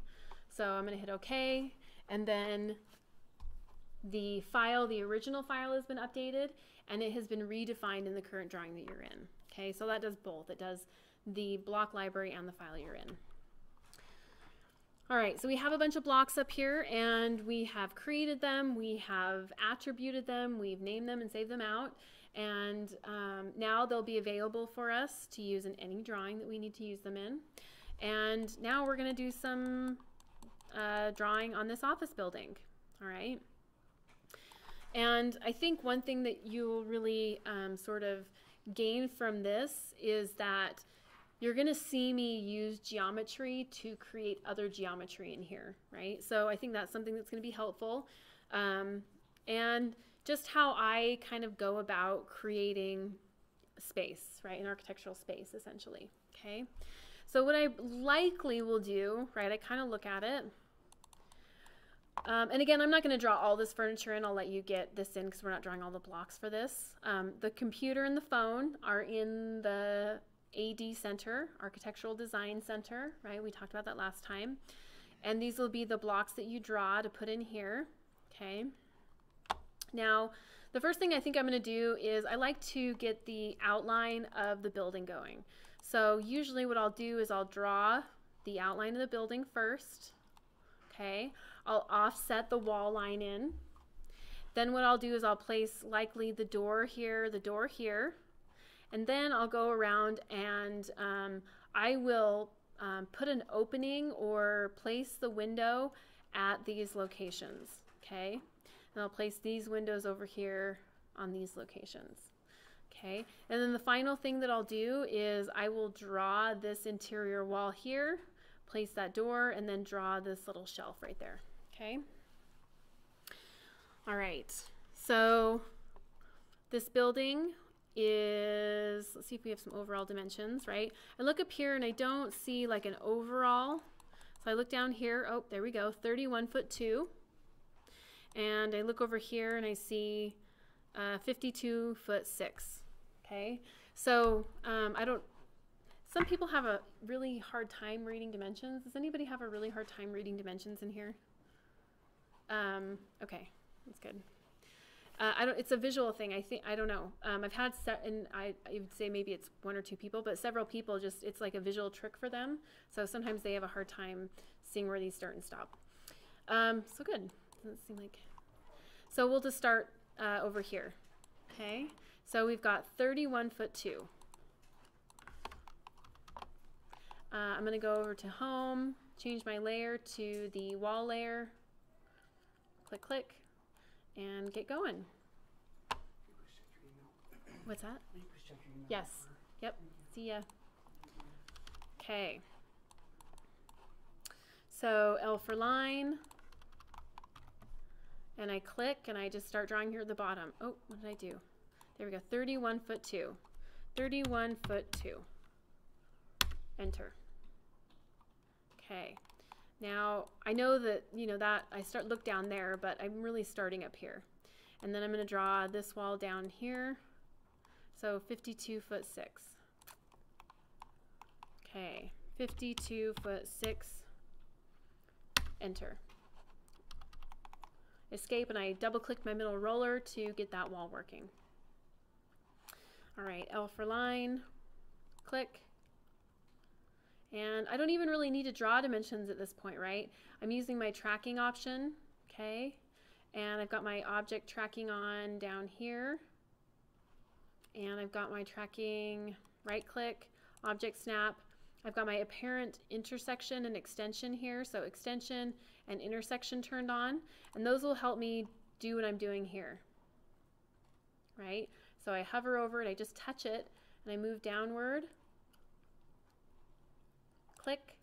So I'm going to hit okay, and then the file, the original file has been updated, and it has been redefined in the current drawing that you're in, okay? So that does both. It does the block library and the file you're in. All right, so we have a bunch of blocks up here and we have created them, we have attributed them, we've named them and saved them out. And now they'll be available for us to use in any drawing that we need to use them in. And now we're going to do some drawing on this office building. All right. And I think one thing that you'll really sort of gain from this is that you're going to see me use geometry to create other geometry in here, right? So I think that's something that's going to be helpful. And just how I kind of go about creating space, right? An architectural space, essentially, okay? So what I likely will do, right, I kind of look at it. And again, I'm not going to draw all this furniture in. I'll let you get this in because we're not drawing all the blocks for this. The computer and the phone are in the AD Center, Architectural Design Center, right? We talked about that last time. And these will be the blocks that you draw to put in here, okay? Now, the first thing I think I'm going to do is I like to get the outline of the building going. So usually what I'll do is I'll draw the outline of the building first, okay? I'll offset the wall line in. Then what I'll do is I'll place likely the door here, and then I'll go around and I will put an opening or place the window at these locations, okay? And I'll place these windows over here on these locations, okay? And then the final thing that I'll do is I will draw this interior wall here, place that door, and then draw this little shelf right there, okay? All right, so this building is, let's see if we have some overall dimensions, right? I look up here and I don't see like an overall. So I look down here, oh, there we go, 31'2". And I look over here and I see 52'6", okay? So some people have a really hard time reading dimensions. Does anybody have a really hard time reading dimensions in here? Okay, that's good. It's a visual thing. I don't know. I've had and I would say maybe it's one or two people, but several people just, it's like a visual trick for them. So sometimes they have a hard time seeing where these start and stop. So good. Doesn't seem like. So we'll just start over here. Okay. So we've got 31'2". I'm going to go over to home, change my layer to the wall layer. Click, click. And get going. What's that? Yes. Yep. See ya. Okay. So L for line. And I click and I just start drawing here at the bottom. Oh, what did I do? There we go. 31'2". 31'2". Enter. Okay. Now, I know that, you know, that I look down there, but I'm really starting up here. And then I'm going to draw this wall down here. So 52'6". Okay, 52'6". Enter. Escape, and I double click my middle roller to get that wall working. All right, L for line, click. And I don't even really need to draw dimensions at this point, right? I'm using my tracking option, okay? And I've got my object tracking on down here. And I've got my tracking, right click, object snap. I've got my apparent intersection and extension here. So extension and intersection turned on. And those will help me do what I'm doing here, right? So I hover over it, I just touch it, and I move downward. Click,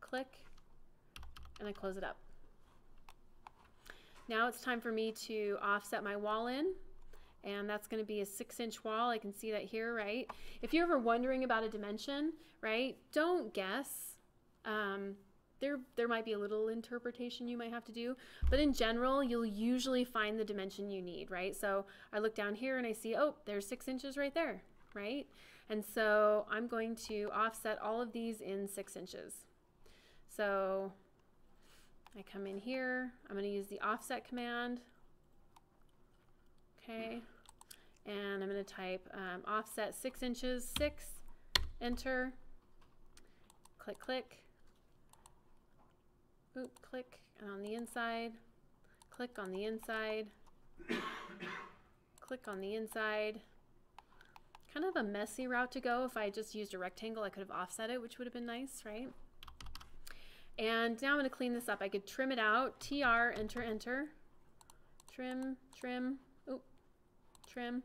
click, and I close it up. Now it's time for me to offset my wall in, and that's going to be a 6-inch wall. I can see that here, right? If you're ever wondering about a dimension, right, don't guess. There might be a little interpretation you might have to do, but in general, you'll usually find the dimension you need, right? So I look down here and I see, oh, there's 6 inches right there, right? And so I'm going to offset all of these in 6 inches. So I come in here, I'm going to use the offset command. Okay, and I'm going to type offset 6 inches, 6, enter, click, click, Oop, click, and on the inside, click on the inside, click on the inside. Kind of a messy route to go. If I just used a rectangle, I could have offset it, which would have been nice, right? And now I'm going to clean this up. I could trim it out. TR, enter, enter. Trim, trim, oop, trim.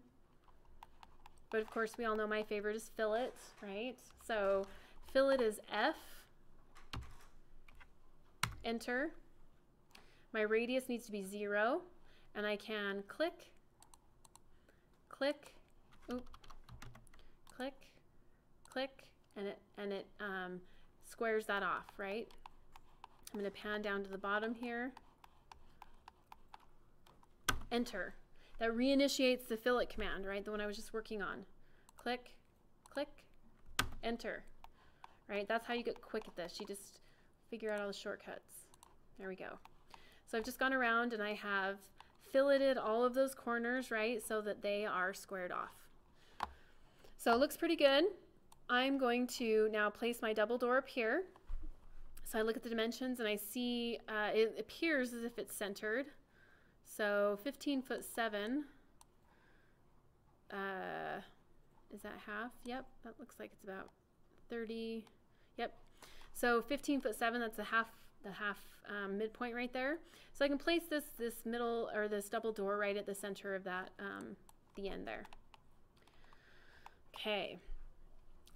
But of course, we all know my favorite is fillet, right? So fillet is F, enter. My radius needs to be 0, and I can click, click, oop, click, click, and it squares that off, right? I'm going to pan down to the bottom here. Enter. That reinitiates the fillet command, right? The one I was just working on. Click, click, enter. Right? That's how you get quick at this. You just figure out all the shortcuts. There we go. So I've just gone around and I have filleted all of those corners, right? So that they are squared off. So it looks pretty good. I'm going to now place my double door up here. So I look at the dimensions and I see it appears as if it's centered. So 15'7". Is that half? Yep, that looks like it's about 30. Yep. So 15'7". That's the half midpoint right there. So I can place this middle or this double door right at the center of that the end there. Okay.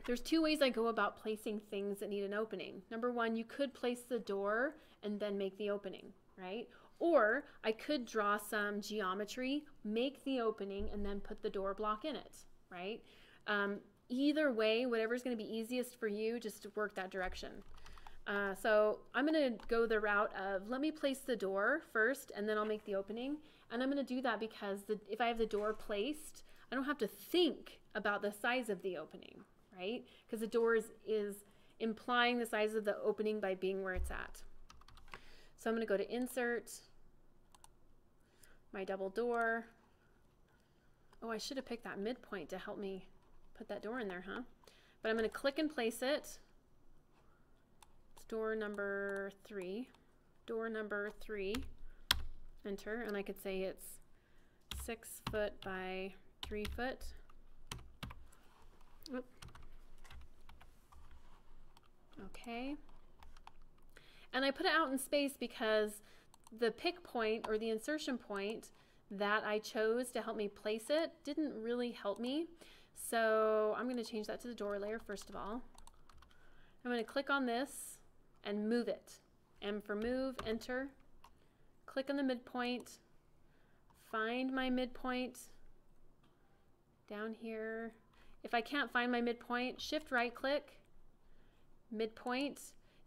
There's two ways I go about placing things that need an opening. Number one, you could place the door and then make the opening, right? Or I could draw some geometry, make the opening, and then put the door block in it, right? Either way, whatever's going to be easiest for you, just work that direction. So I'm going to go the route of let me place the door first, and then I'll make the opening. And I'm going to do that because if I have the door placed, I don't have to think about the size of the opening, right? Because the door is implying the size of the opening by being where it's at. So I'm going to go to Insert, my double door. Oh, I should have picked that midpoint to help me put that door in there, huh? But I'm going to click and place it. It's door number 3. Door number 3. Enter, and I could say it's 6 foot by 3 foot. Oop. Okay. And I put it out in space because the pick point or the insertion point that I chose to help me place it didn't really help me. So I'm going to change that to the door layer first of all. I'm going to click on this and move it. M for move, enter. Click on the midpoint. Find my midpoint down here. If I can't find my midpoint, shift right click, midpoint.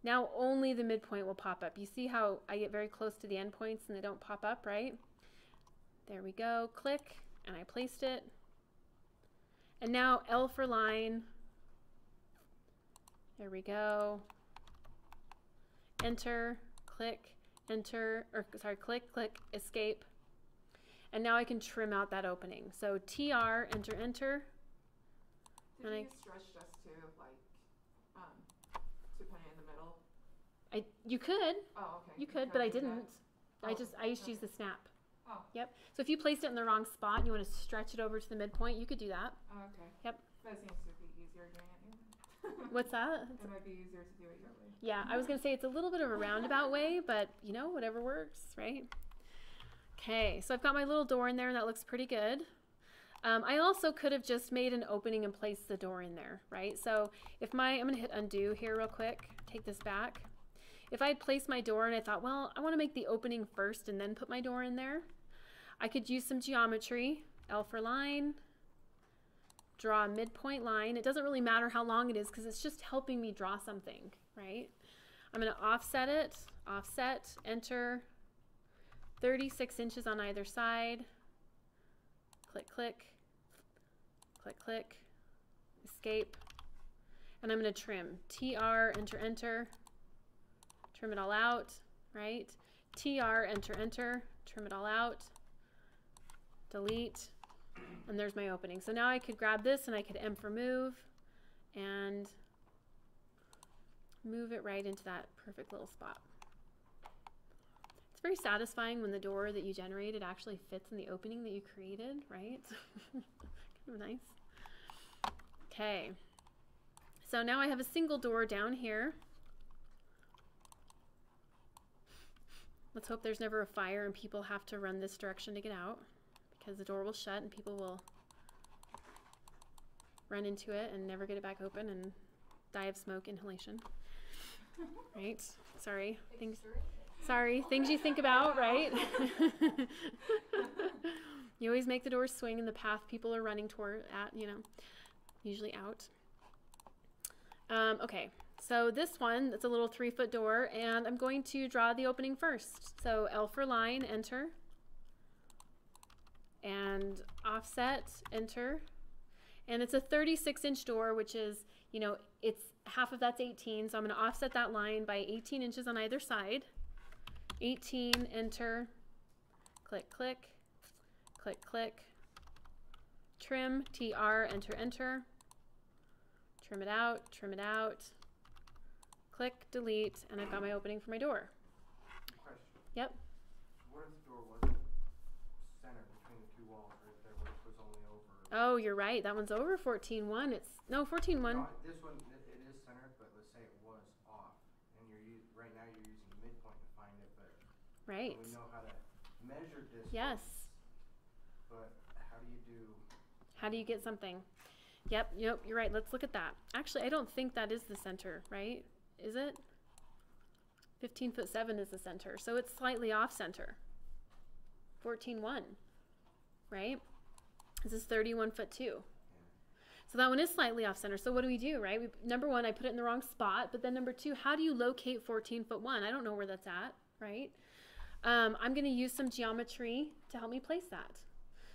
Now only the midpoint will pop up. You see how I get very close to the endpoints and they don't pop up, right? There we go. Click, and I placed it. And now L for line. There we go. Enter, click, enter, or sorry, click, click, escape. And now I can trim out that opening. So TR, enter, enter. Did you use stretch just to like to put it in the middle? You could. Oh, okay. You could, but I didn't. Oh, I used to use the snap. Oh. Yep. So if you placed it in the wrong spot and you want to stretch it over to the midpoint, you could do that. Oh, okay. Yep. That seems to be easier doing it. What's that? It might be easier to do it your way. Yeah, I was going to say it's a little bit of a roundabout way, but you know, whatever works, right? Okay, so I've got my little door in there and that looks pretty good. I also could have just made an opening and placed the door in there, right? So if I'm going to hit undo here real quick, take this back. If I had placed my door and I thought, well, I want to make the opening first and then put my door in there, I could use some geometry. L for line, draw a midpoint line. It doesn't really matter how long it is because it's just helping me draw something, right? I'm going to offset it, offset, enter, 36 inches on either side. Click, click, click, click, escape. And I'm going to trim. TR, enter, enter. Trim it all out, right? TR, enter, enter. Trim it all out. Delete. And there's my opening. So now I could grab this and I could M for move and move it right into that perfect little spot. very satisfying when the door that you generated actually fits in the opening that you created, right? Kind of nice. Okay. So now I have a single door down here. Let's hope there's never a fire and people have to run this direction to get out, because the door will shut and people will run into it and never get it back open and die of smoke inhalation. Right? Sorry. Things you think about, right? You always make the doors swing in the path people are running toward usually out. Okay, so this one, it's a little 3-foot door, and I'm going to draw the opening first. So L for line, enter. And offset, enter. And it's a 36-inch door, which is, it's half of that's 18, so I'm going to offset that line by 18 inches on either side. 18, enter, click, click, click, click, trim, TR, enter, enter, trim it out, click, delete, and I've got my opening for my door. Question. Yep. What if the door wasn't centered between the two walls, right there, what if it was only over? Oh, you're right, that one's over 14.1. No, 14.1. No, this one, it is centered, but let's say it was off, and right now you're using the midpoint to find it, but Right. we know how to measure distance. Yes. But How do you get something? Yep, you're right. Let's look at that. Actually, I don't think that is the center, right? Is it? 15'7" is the center, so it's slightly off center. 14.1, right? This is 31'2". So that one is slightly off center. So what do we do, right? Number one, I put it in the wrong spot, but then number two, how do you locate 14'1"? I don't know where that's at, right? I'm going to use some geometry to help me place that.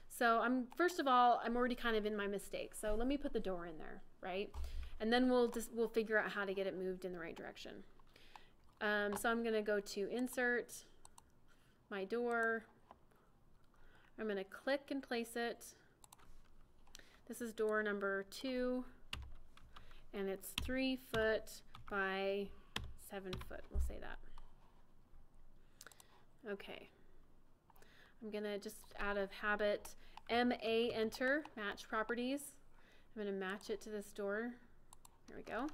So first of all, I'm already kind of in my mistake. So let me put the door in there, right? And then we'll figure out how to get it moved in the right direction. So I'm going to go to insert, my door. I'm going to click and place it. This is door number 2, and it's 3 foot by 7 foot. We'll say that. Okay. I'm gonna just out of habit, MA enter, match properties. I'm gonna match it to this door. There we go.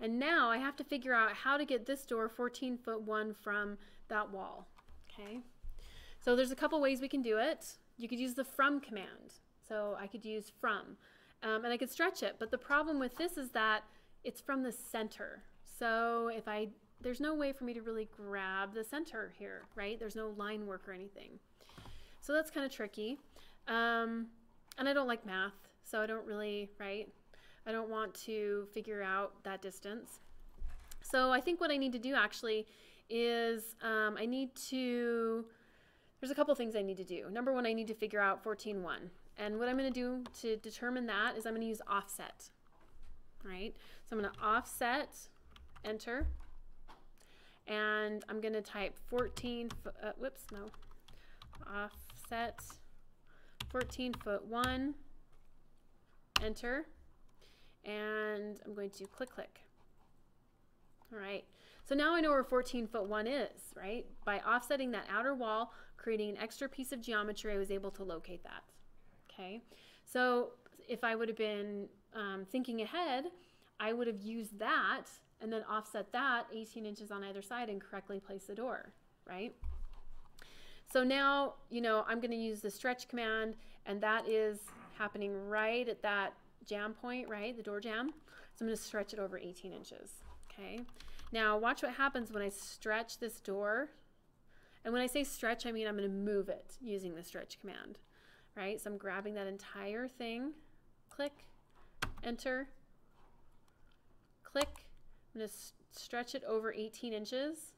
And now I have to figure out how to get this door 14'1" from that wall. Okay. So there's a couple ways we can do it. You could use the from command. So I could use from, and I could stretch it. But the problem with this is that it's from the center. So there's no way for me to really grab the center here, right? There's no line work or anything. So that's kind of tricky. And I don't like math, so I don't really, right? I don't want to figure out that distance. So I think what I need to do actually is there's a couple things I need to do. Number one, I need to figure out 14'1". And what I'm going to do to determine that is I'm going to use offset, right? So I'm going to offset, enter, and I'm going to type offset 14'1", enter, and I'm going to click, click. All right, so now I know where 14'1" is, right? By offsetting that outer wall, creating an extra piece of geometry, I was able to locate that. Okay, so if I would have been thinking ahead, I would have used that and then offset that 18 inches on either side and correctly place the door, right? So now, I'm going to use the stretch command, and that is happening right at that jam point, right? The door jam. So I'm going to stretch it over 18 inches, okay? Now watch what happens when I stretch this door. And when I say stretch, I mean I'm going to move it using the stretch command. Right, so I'm grabbing that entire thing, click, enter, click. I'm going to stretch it over 18 inches,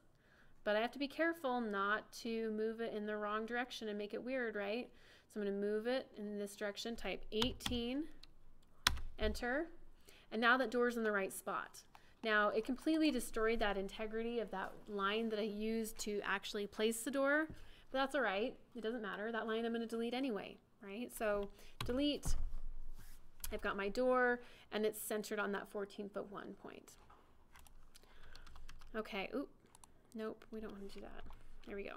but I have to be careful not to move it in the wrong direction and make it weird, right? So I'm going to move it in this direction, type 18, enter, and now that door's in the right spot. Now, it completely destroyed that integrity of that line that I used to actually place the door, but that's all right. It doesn't matter. That line I'm going to delete anyway. Right, so delete. I've got my door, and it's centered on that 14'1" point. Okay, Nope, we don't want to do that. There we go.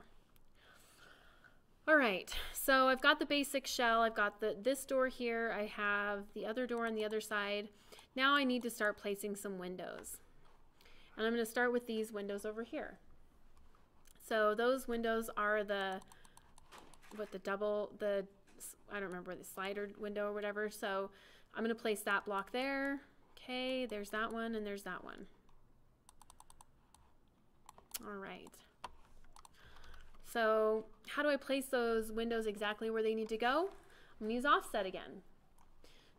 All right, so I've got the basic shell. I've got this door here. I have the other door on the other side. Now I need to start placing some windows. And I'm going to start with these windows over here. So those windows are the I don't remember, the slider window or whatever. So I'm going to place that block there. Okay, there's that one and there's that one. All right. So how do I place those windows exactly where they need to go? I'm going to use offset again.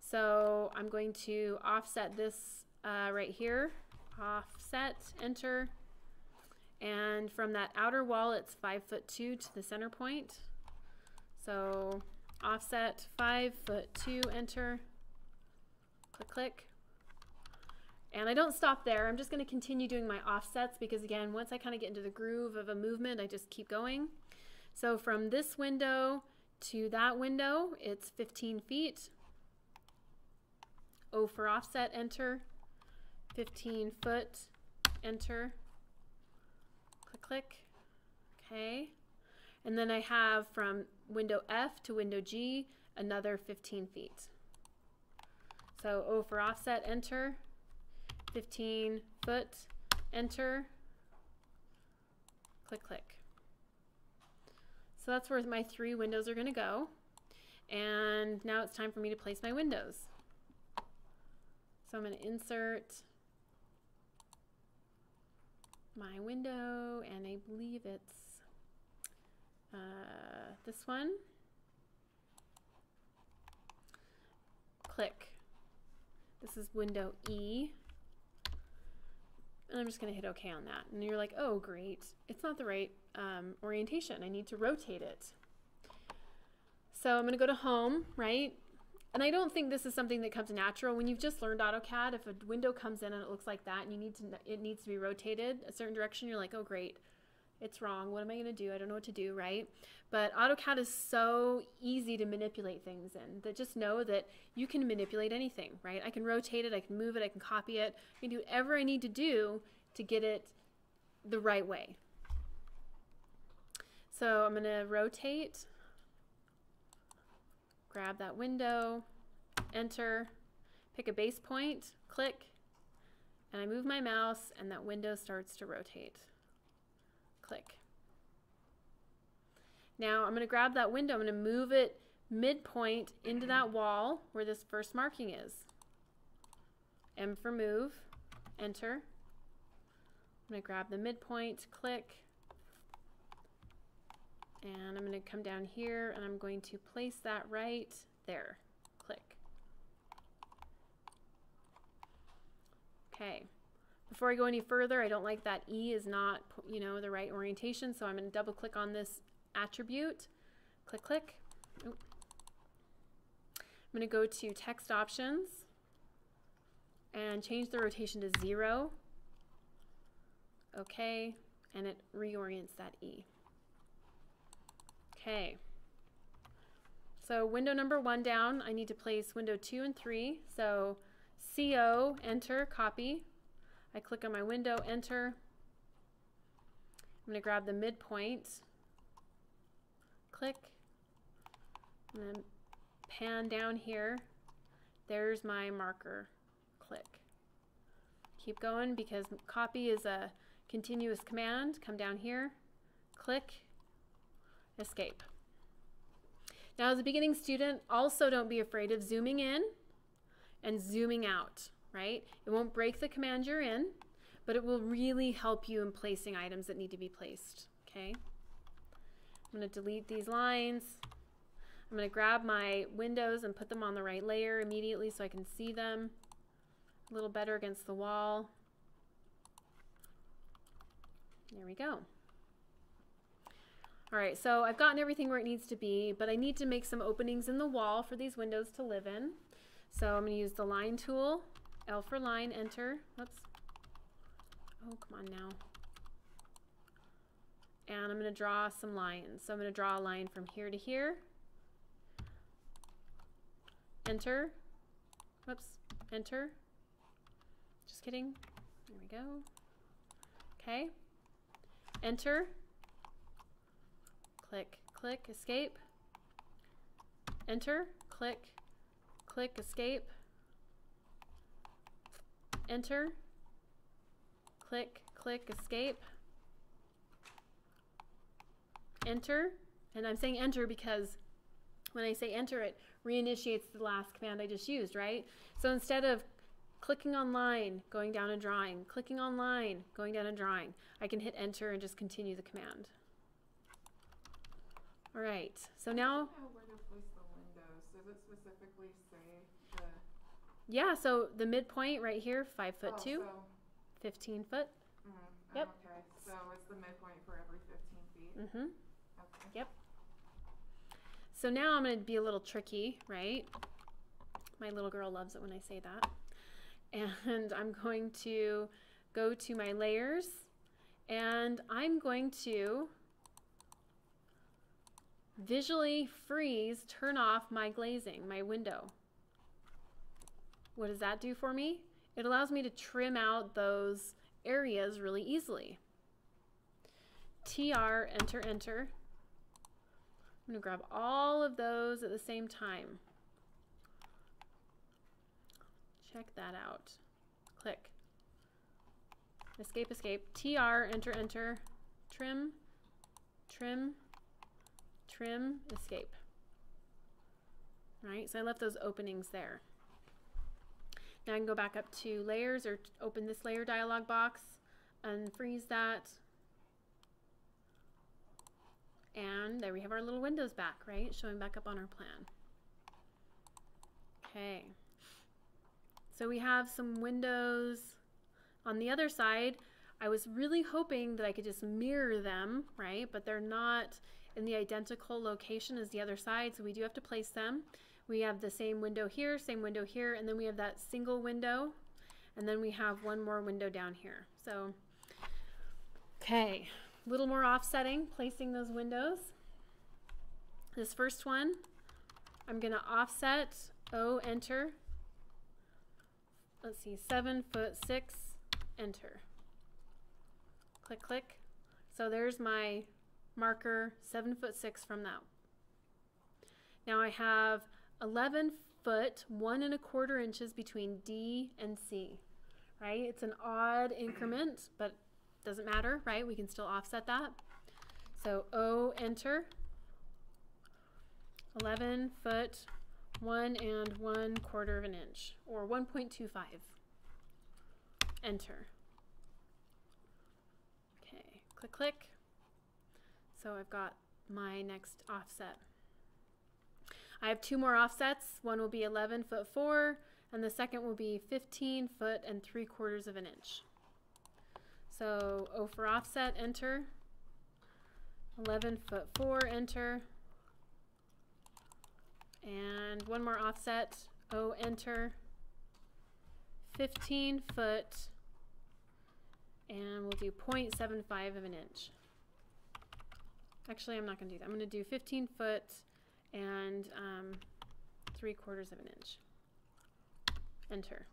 So I'm going to offset this right here. Offset, enter. And from that outer wall, it's 5'2" to the center point. So offset 5'2", enter. Click, click. And I don't stop there. I'm just going to continue doing my offsets because, again, once I kind of get into the groove of a movement, I just keep going. So from this window to that window, it's 15 feet. O for offset, enter. 15 foot, enter. Click, click. Okay. And then I have from window F to window G, another 15 feet. So O for offset, enter. 15 foot, enter, click, click. So that's where my 3 windows are going to go. And now it's time for me to place my windows. So I'm going to insert my window, and I believe it's this one. Click. This is window E. And I'm just going to hit OK on that. And you're like, oh, great. It's not the right orientation. I need to rotate it. So I'm going to go to Home, right? And I don't think this is something that comes natural. When you've just learned AutoCAD, if a window comes in and it looks like that and it needs to be rotated a certain direction, you're like, oh, great. It's wrong. What am I going to do? I don't know what to do, right? But AutoCAD is so easy to manipulate things in, that just know that you can manipulate anything, right? I can rotate it, I can move it, I can copy it. I can do whatever I need to do to get it the right way. So I'm going to rotate, grab that window, enter, pick a base point, click, and I move my mouse and that window starts to rotate. Click. Now I'm going to grab that window, I'm going to move it midpoint into that wall where this first marking is. M for move, enter. I'm going to grab the midpoint, click, and I'm going to come down here and I'm going to place that right there. Click. Okay. Before I go any further, I don't like that E is not, the right orientation, so I'm going to double click on this attribute. Click, click. Oh. I'm going to go to text options and change the rotation to 0. Okay, and it reorients that E. Okay. So window number 1 down, I need to place window 2 and 3. So CO, enter, copy. I click on my window, enter. I'm going to grab the midpoint, click, and then pan down here. There's my marker, click. Keep going because copy is a continuous command. Come down here, click, escape. Now as a beginning student, also don't be afraid of zooming in and zooming out. Right? It won't break the command you're in, but it will really help you in placing items that need to be placed. Okay? I'm going to delete these lines. I'm going to grab my windows and put them on the right layer immediately so I can see them a little better against the wall. There we go. All right, so I've gotten everything where it needs to be, but I need to make some openings in the wall for these windows to live in. So I'm going to use the line tool. L for line, enter. Oops. Oh, come on now. And I'm going to draw some lines. So I'm going to draw a line from here to here. Enter. Whoops. Enter. Just kidding. There we go. Okay. enter, click, click, escape, enter, click, click, escape, enter, click, click, escape, enter, and I'm saying enter because when I say enter, it reinitiates the last command I just used, right? So instead of clicking on line, going down and drawing, clicking on line, going down and drawing, I can hit enter and just continue the command. All right, so now, I don't know where to place the windows. Does it specifically say the? yeah, so the midpoint right here, 5'2", Oh, so, 15 foot. Yep. Okay, so it's the midpoint for every 15 feet. Mm-hmm. Okay. Yep. So now I'm going to be a little tricky, right? My little girl loves it when I say that. And I'm going to go to my layers, and I'm going to visually freeze, turn off my glazing, my window. What does that do for me? It allows me to trim out those areas really easily. TR, enter, enter. I'm going to grab all of those at the same time. Check that out. Click. Escape, escape. TR, enter, enter. Trim, trim, trim, escape. All right, so I left those openings there. Now I can go back up to layers or open this layer dialog box, unfreeze that. And there we have our little windows back, right? Showing back up on our plan. Okay. So we have some windows on the other side. I was really hoping that I could just mirror them, right? But they're not in the identical location as the other side, so we do have to place them. We have the same window here, and then we have that single window, and then we have one more window down here. So, okay, a little more offsetting, placing those windows. This first one, I'm gonna offset, O, enter. Let's see, 7'6", enter. Click, click. So there's my marker, 7'6" from that. Now I have 11 foot, 1 1/4 inches between D and C, right? It's an odd increment, but doesn't matter, right? We can still offset that. So O, enter. 11 foot, 1 1/4 inch, or 1.25. Enter. Okay, click, click. So I've got my next offset. I have 2 more offsets. One will be 11'4", and the second will be 15 3/4 inch. So O for offset, enter. 11'4", enter. And one more offset, O, enter. 15 foot, and we'll do 0.75 of an inch. Actually, I'm not going to do that. I'm going to do 15 foot and 3/4 of an inch. Enter.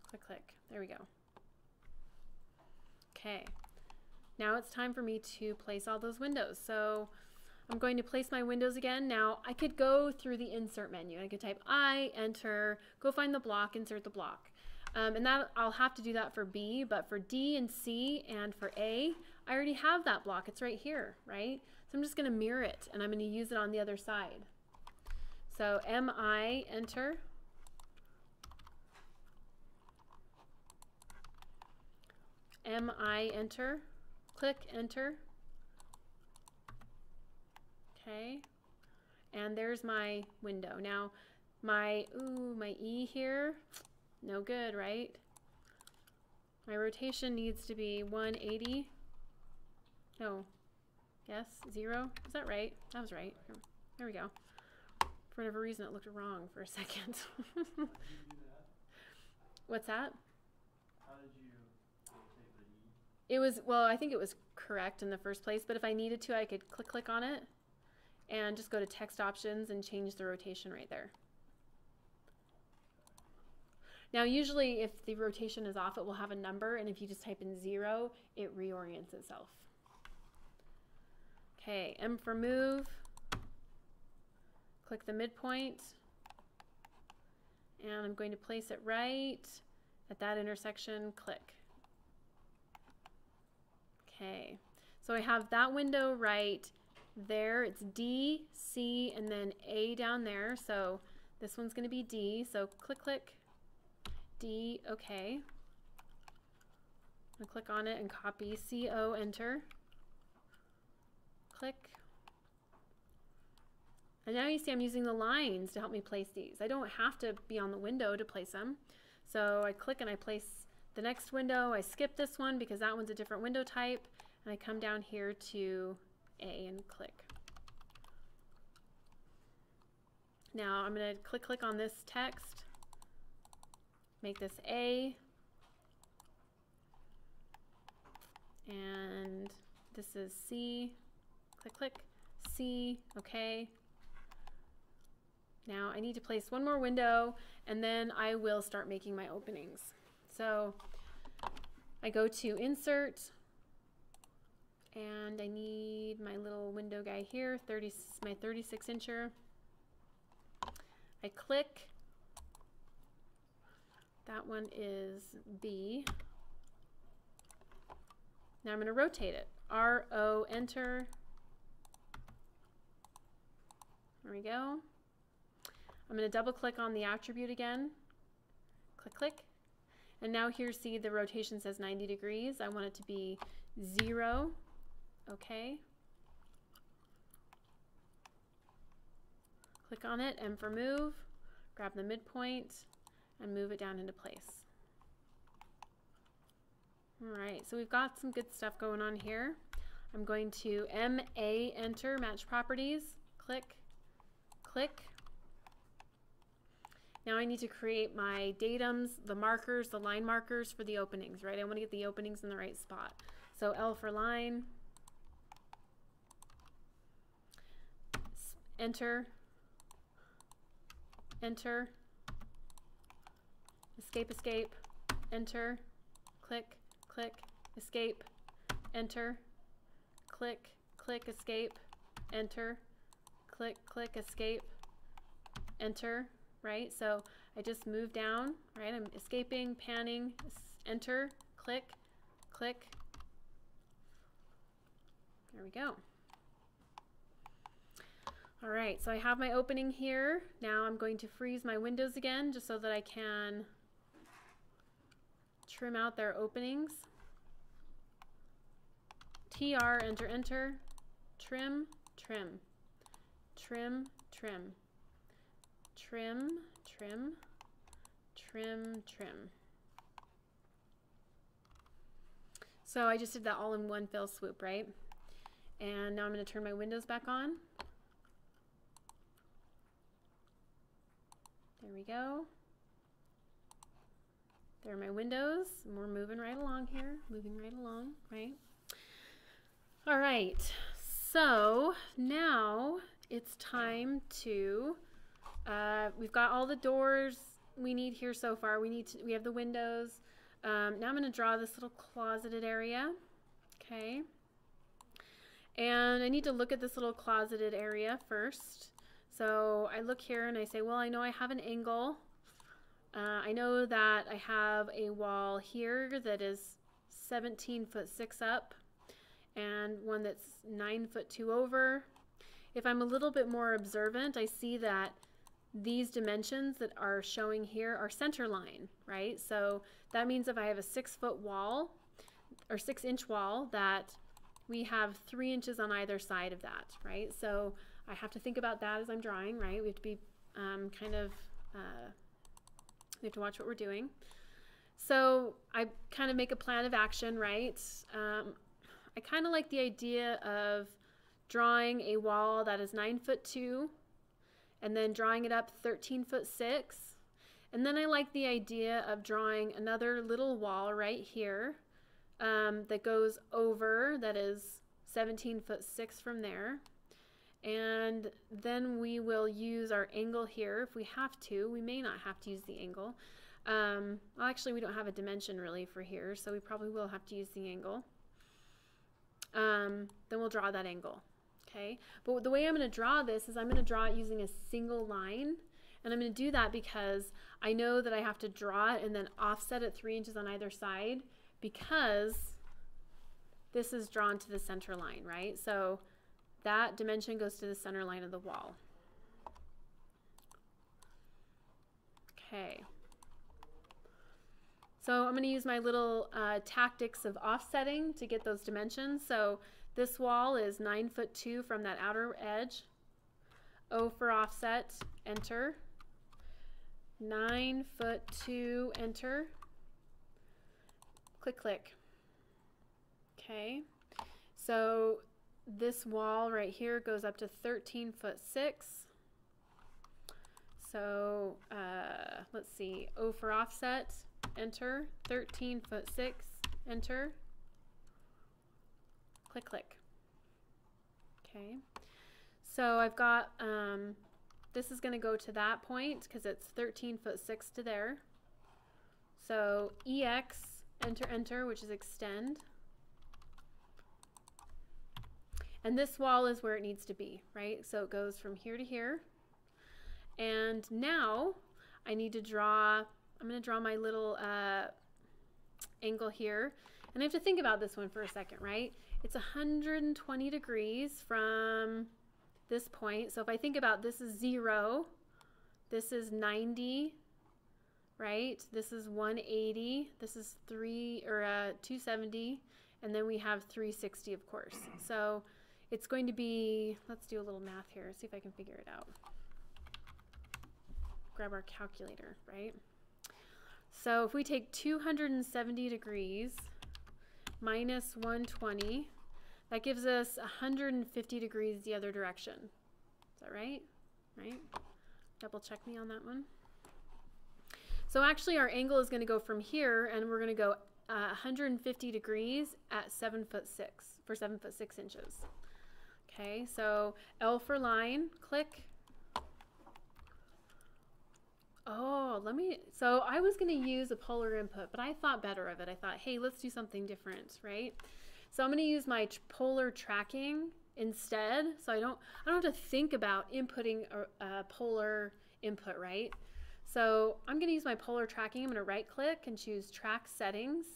Click, click. There we go. Okay. Now it's time for me to place all those windows. So I'm going to place my windows again. Now I could go through the insert menu. I could type I, enter, go find the block, insert the block. And that I'll have to do that for B, but for D and C and for A, I already have that block. It's right here, right? So I'm just going to mirror it, and I'm going to use it on the other side. So MI, enter. MI, enter. Click, enter. Okay. And there's my window. Now, my E here, no good, right? My rotation needs to be 180. No. Yes, 0. Is that right? That was right. There we go. For whatever reason, it looked wrong for a second. How did you do that? What's that? How did you rotate the E? It was, well, I think it was correct in the first place, but if I needed to, I could click on it and just go to text options and change the rotation right there. Now usually if the rotation is off, it will have a number, and if you just type in 0, it reorients itself. Okay, M for move. Click the midpoint, and I'm going to place it right at that intersection. Click. Okay, so I have that window right there. It's D, C, and then A down there. So this one's going to be D. So click, click, D, okay. I'm going to click on it and copy CO, enter. Click. And now you see I'm using the lines to help me place these. I don't have to be on the window to place them. So I click and I place the next window. I skip this one because that one's a different window type. And I come down here to A and click. Now I'm going to click on this text. Make this A. And this is C. Click, click. C. Okay. Now I need to place one more window, and then I will start making my openings. So I go to Insert, and I need my little window guy here, my 36 incher. I click. That one is B. Now I'm going to rotate it. RO, enter. There we go. I'm going to double click on the attribute again. Click, click. And now here, see the rotation says 90 degrees. I want it to be 0. Okay. Click on it, M for move. Grab the midpoint and move it down into place. All right, so we've got some good stuff going on here. I'm going to MA, enter, match properties. Click, click. Now I need to create my datums, the markers, the line markers for the openings, right? I want to get the openings in the right spot. So L for line, enter, enter, escape, escape, enter, click, click, escape, enter, click, click, escape, enter, click, click, escape, enter. Right? So I just move down, right? I'm escaping, panning, enter, click, click. There we go. All right, so I have my opening here. Now I'm going to freeze my windows again just so that I can trim out their openings. TR, enter, enter, trim, trim, trim, trim. Trim, trim, trim, trim. So I just did that all in one fell swoop, right? And now I'm going to turn my windows back on. There we go. There are my windows. And we're moving right along here. Moving right along, right? All right. So now it's time to... we've got all the doors we need here so far. We have the windows. Now I'm going to draw this little closeted area. Okay. And I need to look at this little closeted area first. So I look here and I say, well, I know I have an angle. I know that I have a wall here that is 17'6" up and one that's 9'2" over. If I'm a little bit more observant, I see that these dimensions that are showing here are center line, right? So that means if I have a 6-foot wall or 6-inch wall, that we have 3 inches on either side of that, right? So I have to think about that as I'm drawing, right? We have to be we have to watch what we're doing. So I kind of make a plan of action, right? I kind of like the idea of drawing a wall that is 9'2", and then drawing it up 13'6". And then I like the idea of drawing another little wall right here that goes over, that is 17'6" from there. And then we will use our angle here if we have to. We may not have to use the angle. Well, actually, we don't have a dimension really for here, so we probably will have to use the angle. Then we'll draw that angle. Okay, but the way I'm going to draw this is I'm going to draw it using a single line, and I'm going to do that because I know that I have to draw it and then offset it 3 inches on either side, because this is drawn to the center line, right? So that dimension goes to the center line of the wall. Okay. So I'm going to use my little tactics of offsetting to get those dimensions. So this wall is 9'2" from that outer edge. O for offset, enter. 9'2", enter. Click, click. Okay. So this wall right here goes up to 13'6". So let's see. O for offset, enter. 13'6", enter. Click, click. Okay. So I've got, this is going to go to that point because it's 13'6" to there. So EX, enter, enter, which is extend. And this wall is where it needs to be, right? So it goes from here to here. And now I need to draw, I'm going to draw my little angle here. And I have to think about this one for a second, right? It's 120 degrees from this point. So if I think about this is 0, this is 90, right? This is 180, this is 270, and then we have 360, of course. So it's going to be, let's do a little math here, see if I can figure it out. Grab our calculator, right? So if we take 270 degrees minus 120, that gives us 150 degrees the other direction. Is that right? Right? Double check me on that one. So actually our angle is going to go from here, and we're going to go 150 degrees at 7'6", for 7'6" inches. Okay, so L for line, click. Oh, so I was going to use a polar input, but I thought better of it. I thought, hey, let's do something different, right? So I'm going to use my polar tracking instead, so I don't have to think about inputting a polar input, right? So I'm going to use my polar tracking. I'm going to right click and choose track settings.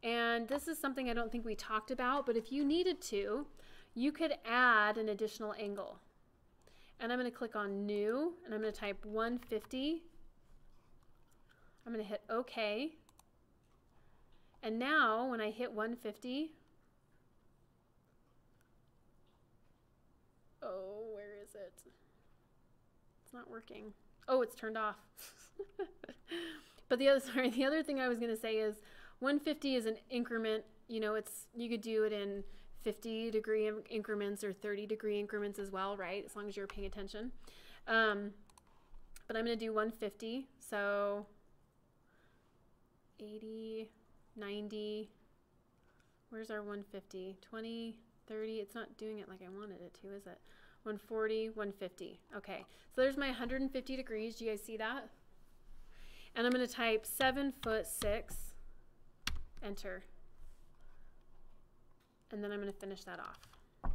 And this is something I don't think we talked about, but if you needed to, you could add an additional angle. And I'm going to click on new, and I'm going to type 150. I'm going to hit OK. And now when I hit 150, oh, where is it? It's not working. Oh, it's turned off. But the other thing I was going to say is 150 is an increment. You know, you could do it in 50-degree increments or 30-degree increments as well, right? As long as you're paying attention. But I'm going to do 150. So 80, 90. Where's our 150? 20, 30. It's not doing it like I wanted it to, is it? 140, 150. Okay, so there's my 150 degrees. Do you guys see that? And I'm going to type 7'6", enter. And then I'm going to finish that off. So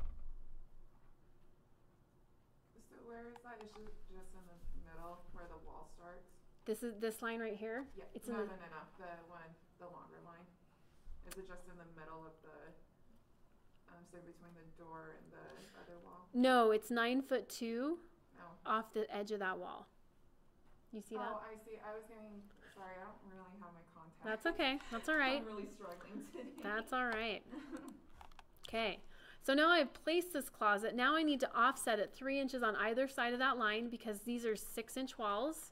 where is that? Is it just in the middle where the wall starts? This is this line right here? Yeah. It's No. in The longer line. Is it just in the middle of the, so between the door and the other wall? No, it's 9'2" No. off the edge of that wall. You see that? Oh, I see. I was getting, sorry, I don't really have my contact. That's okay. That's all right. I'm really struggling today. That's all right. Okay, so now I've placed this closet. Now I need to offset it 3 inches on either side of that line because these are 6-inch walls.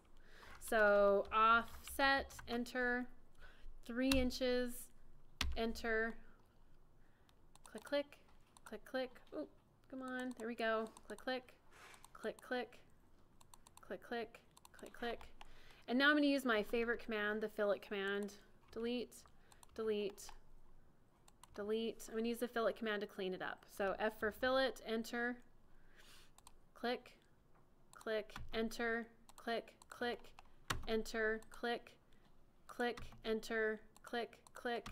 So offset, enter, 3 inches, enter, click, click, click, click. Oh, come on, there we go. Click, click, click, click, click, click, click, click. And now I'm going to use my favorite command, the fillet command. Delete, delete, delete. I'm going to use the fillet command to clean it up. So F for fillet, enter, click, click, enter, click, click, enter, click, click, enter, click, click.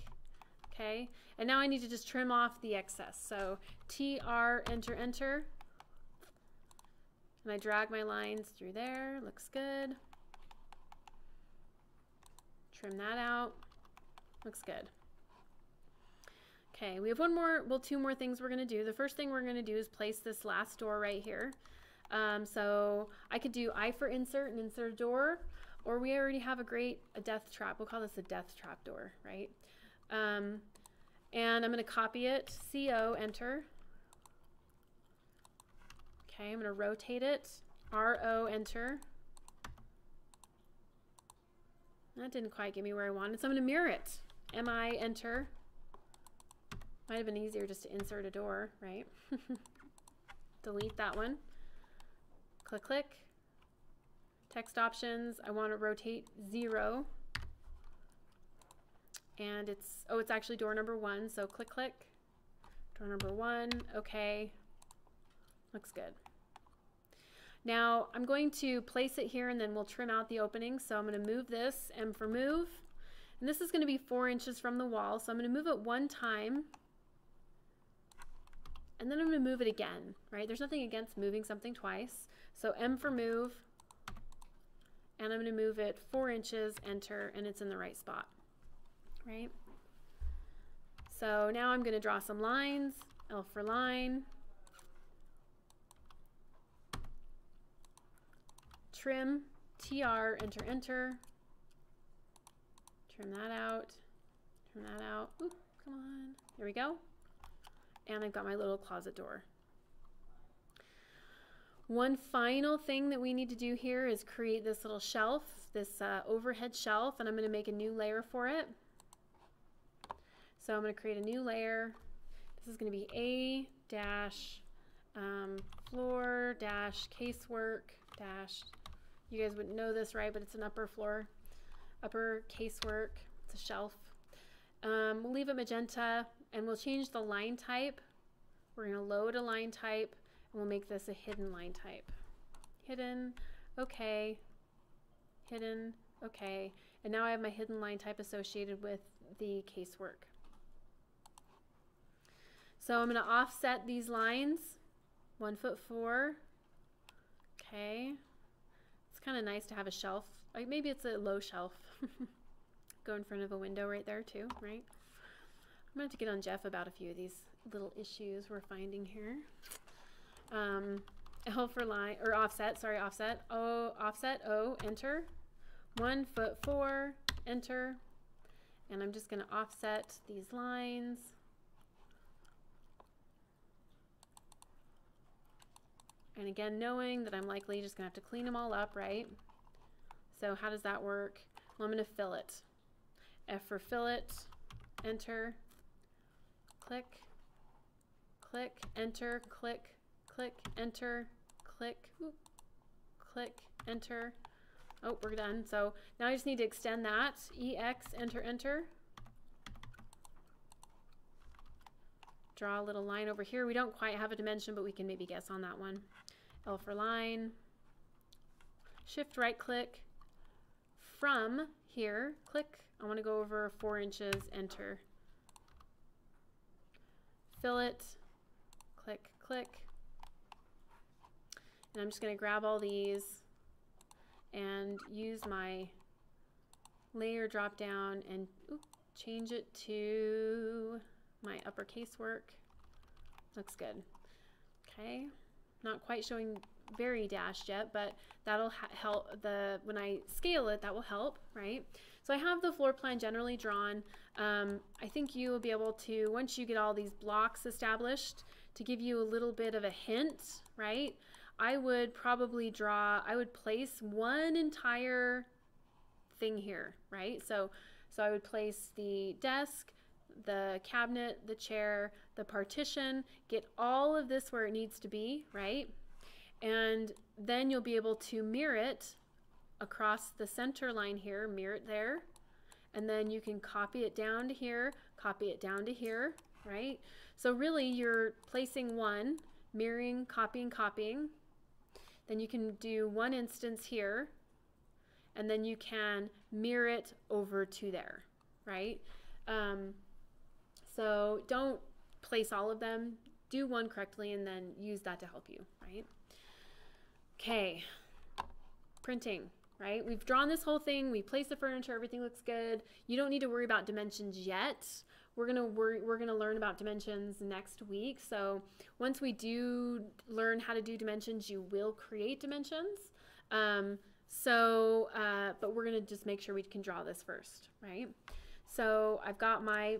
Okay, and now I need to just trim off the excess. So TR, enter, enter. And I drag my lines through there. Looks good. Trim that out. Looks good. Okay, we have two more things we're going to do. The first thing we're going to do is place this last door right here. So I could do I for insert and insert a door, or we already have a death trap. We'll call this a death trap door, right? And I'm going to copy it, CO, enter. Okay, I'm going to rotate it, RO, enter. That didn't quite get me where I wanted, so I'm going to mirror it. MI, enter. Might have been easier just to insert a door, right? Delete that one. Click, click. Text options, I want to rotate 0. And it's actually door number 1, so click, click. Door number 1, okay. Looks good. Now I'm going to place it here and then we'll trim out the opening. So I'm going to move this, M for move. And this is going to be 4 inches from the wall. So I'm going to move it one time. And then I'm going to move it again, right? There's nothing against moving something twice. So M for move. And I'm going to move it 4 inches, enter, and it's in the right spot, right? So now I'm going to draw some lines. L for line. Trim, TR, enter, enter. Trim that out. Trim that out. Oop, come on. There we go. And I've got my little closet door. One final thing that we need to do here is create this little shelf, this overhead shelf, and I'm going to make a new layer for it. So I'm going to create a new layer. This is going to be A dash floor dash casework dash. You guys wouldn't know this, right? But it's an upper casework. It's a shelf. We'll leave it magenta, and we'll change the line type. We're going to load a line type, and we'll make this a hidden line type. Hidden, okay. Hidden, okay. And now I have my hidden line type associated with the casework. So I'm going to offset these lines, 1'4". Okay. Kind of nice to have a shelf. Like maybe it's a low shelf. Go in front of a window right there too, right? I'm gonna have to get on Jeff about a few of these little issues we're finding here. L for line or offset, sorry, offset. O, offset, O, enter. 1'4", enter. And I'm just gonna offset these lines. And again, knowing that I'm likely just going to have to clean them all up, right? So how does that work? Well, I'm going to fillet. F for fillet, enter, click, click, enter, click, click, enter, click, whoop, click, enter. Oh, we're done. So now I just need to extend that. EX, enter, enter. Draw a little line over here. We don't quite have a dimension, but we can maybe guess on that one. L for line. Shift right click. From here, click. I want to go over 4 inches, enter. Fillet, click, click. And I'm just going to grab all these and use my layer drop down and change it to my uppercase work. Looks good. Okay, not quite showing very dashed yet, but that'll help when I scale it, that will help, right? So I have the floor plan generally drawn. I think you will be able to, once you get all these blocks established, to give you a little bit of a hint, right? I would probably I would place one entire thing here, right? So I would place the desk, the cabinet, the chair, the partition, get all of this where it needs to be, right? And then you'll be able to mirror it across the center line here, mirror it there, and then you can copy it down to here, copy it down to here, right? So really you're placing one, mirroring, copying, copying. Then you can do one instance here, and then you can mirror it over to there, right? So don't place all of them. Do one correctly and then use that to help you, right? Okay, printing, right? We've drawn this whole thing. We placed the furniture. Everything looks good. You don't need to worry about dimensions yet. We're gonna learn about dimensions next week. So once we do learn how to do dimensions, you will create dimensions. But we're gonna just make sure we can draw this first, right? So I've got my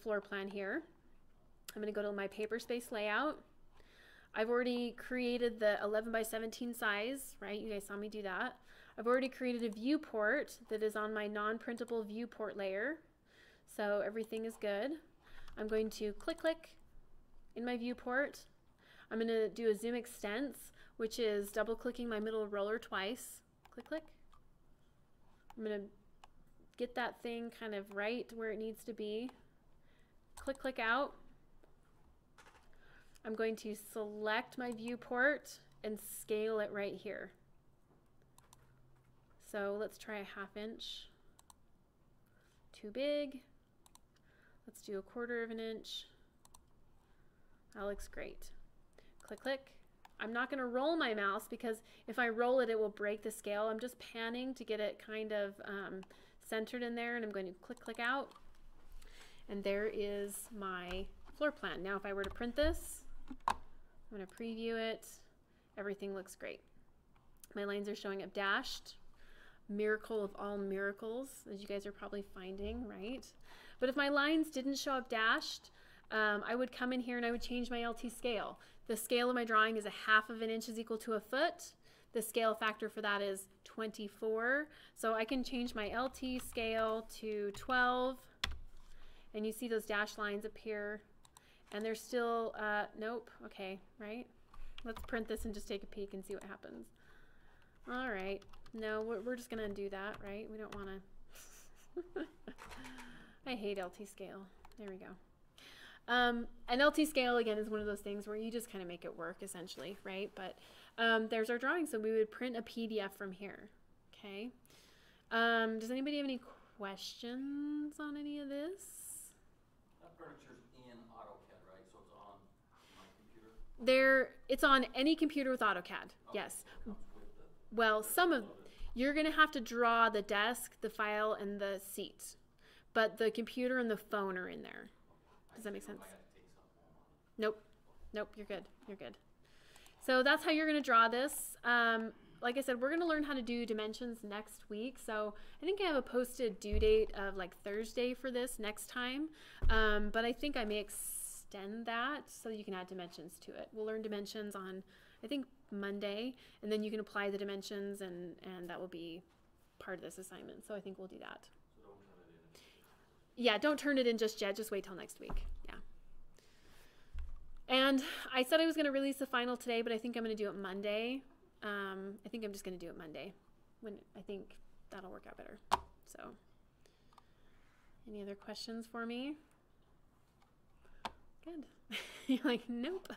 floor plan here. I'm gonna go to my paper space layout. I've already created the 11 by 17 size, right? You guys saw me do that. I've already created a viewport that is on my non-printable viewport layer. So everything is good. I'm going to click in my viewport. I'm going to do a zoom extents, which is double clicking my middle roller twice. Click. I'm going to get that thing kind of right where it needs to be. Click out. I'm going to select my viewport and scale it right here. So let's try a 1/2 inch. Too big. Let's do 1/4 of an inch. That looks great. Click. I'm not going to roll my mouse because if I roll it, it will break the scale. I'm just panning to get it kind of centered in there, and I'm going to click out. And there is my floor plan. Now if I were to print this, I'm going to preview it. Everything looks great. My lines are showing up dashed. Miracle of all miracles, as you guys are probably finding, right? But if my lines didn't show up dashed, I would come in here and I would change my LT scale. The scale of my drawing is 1/2 of an inch is equal to a foot. The scale factor for that is 24. So I can change my LT scale to 12. And you see those dashed lines appear. And they're still, nope, okay, right? Let's print this and just take a peek and see what happens. All right. No, we're just going to do that, right? We don't want to. I hate LT scale. There we go. And LT scale, again, is one of those things where you just kind of make it work, essentially, right? But there's our drawing. So we would print a PDF from here, okay? Does anybody have any questions on any of this? That furniture's in AutoCAD, right? So it's on my computer? It's on any computer with AutoCAD, yes. Well, you're going to have to draw the desk, the file, and the seat. But the computer and the phone are in there. Does that make sense? Nope, you're good. So that's how you're going to draw this. Like I said, we're going to learn how to do dimensions next week. So I think I have a posted due date of like Thursday for this next time. But I think I may extend that so you can add dimensions to it. We'll learn dimensions on, I think, Monday, and then you can apply the dimensions, and that will be part of this assignment. So I think we'll do that. So don't turn it in. Yeah, don't turn it in just yet. Just wait till next week. Yeah. And I said I was going to release the final today, but I think I'm going to do it Monday. I think I'm just going to do it Monday. I think that'll work out better. So, any other questions for me? Good. You're like, nope.